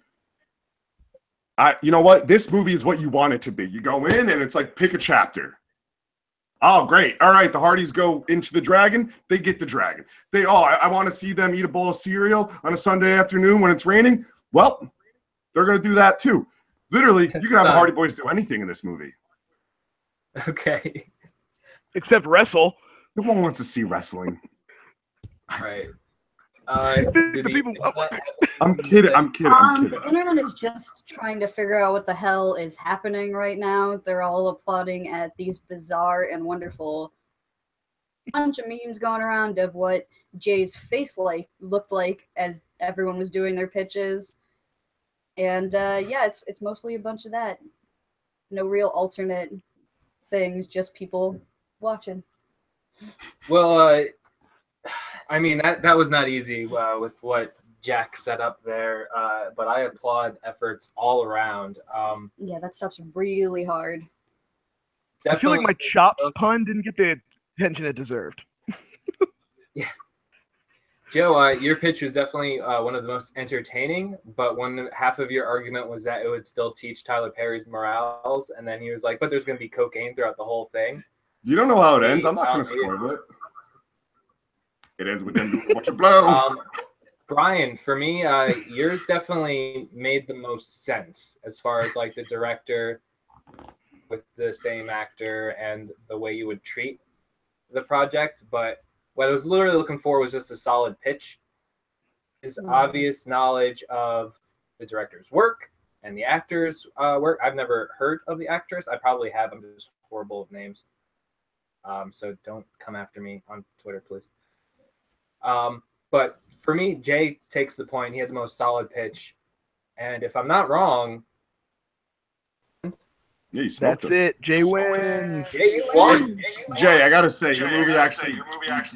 you know what? This movie is what you want it to be. You go in and it's like, pick a chapter. Oh, great. All right, the Hardys go into the dragon. They get the dragon. I want to see them eat a bowl of cereal on a Sunday afternoon when it's raining. Well, they're going to do that too. Literally, you can have the Hardy Boys do anything in this movie. Okay. Except wrestle. No one wants to see wrestling. All right. I'm kidding. The internet is just trying to figure out what the hell is happening right now. They're all applauding at these bizarre and wonderful bunch of memes going around of what Jay's face looked like as everyone was doing their pitches. And it's mostly a bunch of that. No real alternate things, just people watching. Well, that was not easy with what Jack set up there, but I applaud efforts all around. That stuff's really hard. I feel like my chops pun didn't get the attention it deserved. Yeah. Joe, your pitch was definitely one of the most entertaining, but half of your argument was that it would still teach Tyler Perry's morals, and then he was like, but there's going to be cocaine throughout the whole thing. You don't know how it ends. I'm not going to spoil it. It ends with them doing what you blow. Brian, for me, yours definitely made the most sense as far as like the director with the same actor and the way you would treat the project. But what I was literally looking for was just a solid pitch. His obvious knowledge of the director's work and the actor's work. I've never heard of the actress. I probably have. I'm just horrible with names. So don't come after me on Twitter, please. But for me, Jay takes the point. He had the most solid pitch. And if I'm not wrong, Yeah, you smoked That's us. it. Jay wins. Jay won. Jay, I gotta say, your movie actually, you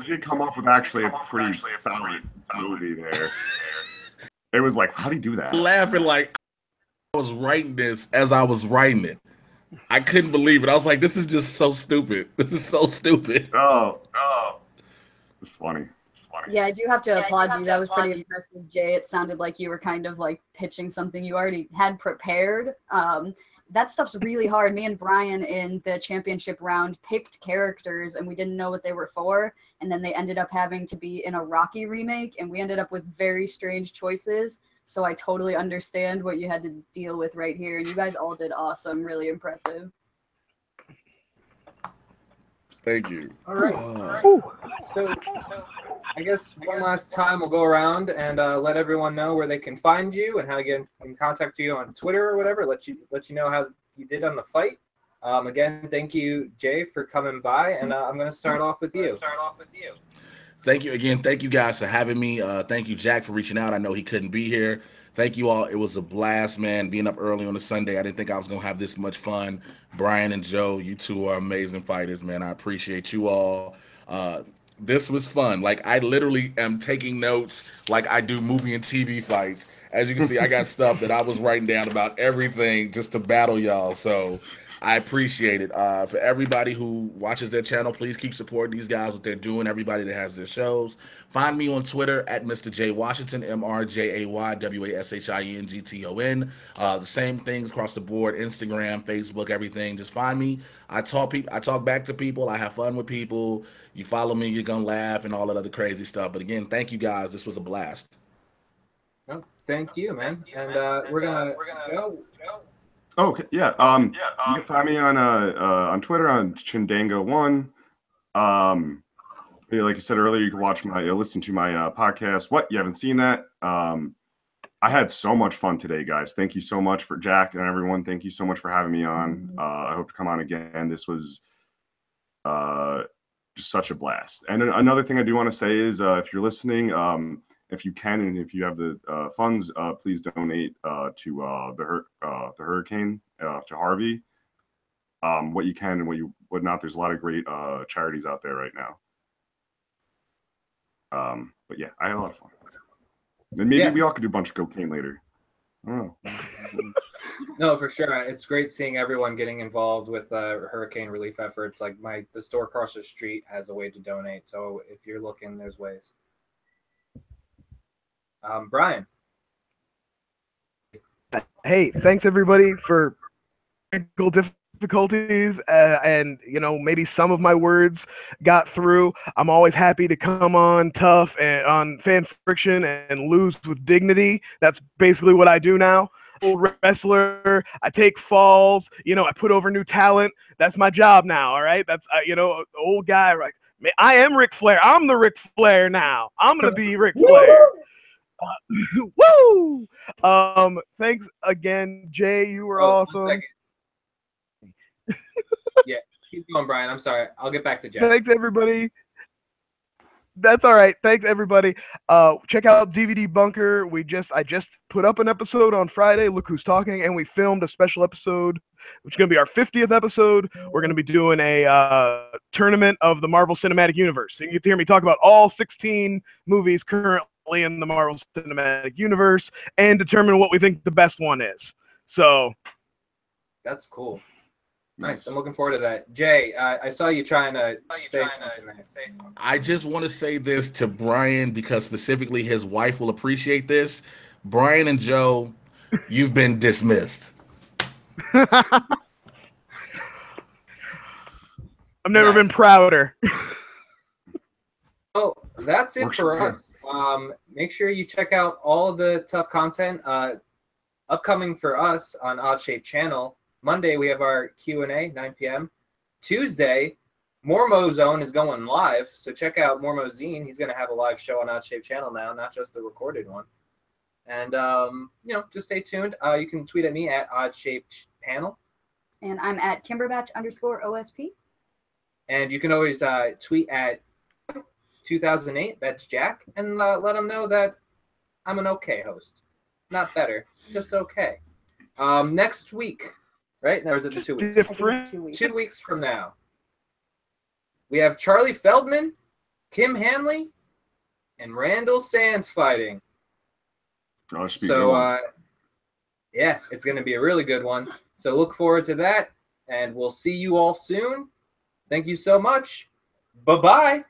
did come up with actually a pretty solid movie there. It was like, how do you do that? Laughing like I was writing this as I was writing it. I couldn't believe it. I was like, this is just so stupid. This is so stupid. Oh, it's funny. Yeah, I do have to applaud you. That was pretty impressive, Jay. It sounded like you were kind of like pitching something you already had prepared. That stuff's really hard. Me and Brian in the championship round picked characters and we didn't know what they were for. And then they ended up having to be in a Rocky remake and we ended up with very strange choices. So I totally understand what you had to deal with right here. And you guys all did awesome. Really impressive. Thank you. All right. So I guess one last time we'll go around and let everyone know where they can find you and how to get in contact you on Twitter or whatever. Let you know how you did on the fight. Again, thank you, Jay, for coming by, and I'm going to start off with you. Thank you again. Thank you guys for having me. Thank you, Jack, for reaching out. I know he couldn't be here. Thank you all. It was a blast, man. Being up early on a Sunday, I didn't think I was going to have this much fun. Brian and Joe, you two are amazing fighters, man. I appreciate you all. This was fun. Like, I literally am taking notes like I do movie and TV fights. As you can see, I got stuff that I was writing down about everything just to battle y'all. So I appreciate it. For everybody who watches their channel, please keep supporting these guys, what they're doing, everybody that has their shows. Find me on Twitter at Mr. J Washington, MrJayWashington. The same things across the board, Instagram, Facebook, everything. Just find me. I talk back to people. I have fun with people. You follow me, you're gonna laugh and all that other crazy stuff. But again, thank you guys. This was a blast. No, thank you, man. And we're gonna go. Oh, okay, yeah. You can find me on Twitter on Chindango1. Like I said earlier, you can listen to my podcast. What, you haven't seen that? I had so much fun today, guys. Thank you so much for Jack and everyone. Thank you so much for having me on. I hope to come on again. This was just such a blast. And another thing I do want to say is, if you're listening, if you can and if you have the funds, please donate to the hurricane, to Harvey. What you can and what not. There's a lot of great charities out there right now. But yeah, I had a lot of fun. And maybe we all could do a bunch of cocaine later. I don't know. No, for sure. It's great seeing everyone getting involved with hurricane relief efforts. Like the store across the street has a way to donate. So if you're looking, there's ways. Brian. Hey, thanks everybody for technical difficulties, and maybe some of my words got through. I'm always happy to come on TUFF and on Fan Friction and lose with dignity. That's basically what I do now. Old wrestler, I take falls, I put over new talent. That's my job now. All right, that's old guy. Like, I am Ric Flair. I'm the Ric Flair now. I'm gonna be Ric Flair. Woo! Thanks again, Jay. You were awesome. Yeah, keep going, Brian. I'm sorry. I'll get back to Jack. Thanks, everybody. That's all right. Thanks, everybody. Check out DVD Bunker. I just put up an episode on Friday. Look Who's Talking, and we filmed a special episode, which is going to be our 50th episode. We're going to be doing a tournament of the Marvel Cinematic Universe. So you get to hear me talk about all 16 movies currently in the Marvel Cinematic Universe and determine what we think the best one is. So that's cool. Nice. I'm looking forward to that. Jay, I saw you trying to say something there. I just want to say this to Brian because specifically his wife will appreciate this. Brian and Joe, you've been dismissed. I've never been prouder. Oh, that's it Works for for us. Make sure you check out all of the tough content upcoming for us on OddShapedPanel. Monday we have our Q&A, 9 p.m. Tuesday, Mormo Zone is going live, so check out Mormo Zine. He's going to have a live show on OddShapedPanel now, not just the recorded one. And just stay tuned. You can tweet at me at OddShapedPanel. And I'm at Kimberbatch_OSP. And you can always tweet at 2008, that's Jack, and let him know that I'm an okay host. Not better, just okay. Next week, right? Or is it the 2 weeks? Different. 2 weeks. 2 weeks from now, we have Charlie Feldman, Kim Hanley, and Randall Sands fighting. So, yeah, it's going to be a really good one. So look forward to that, and we'll see you all soon. Thank you so much. Bye-bye.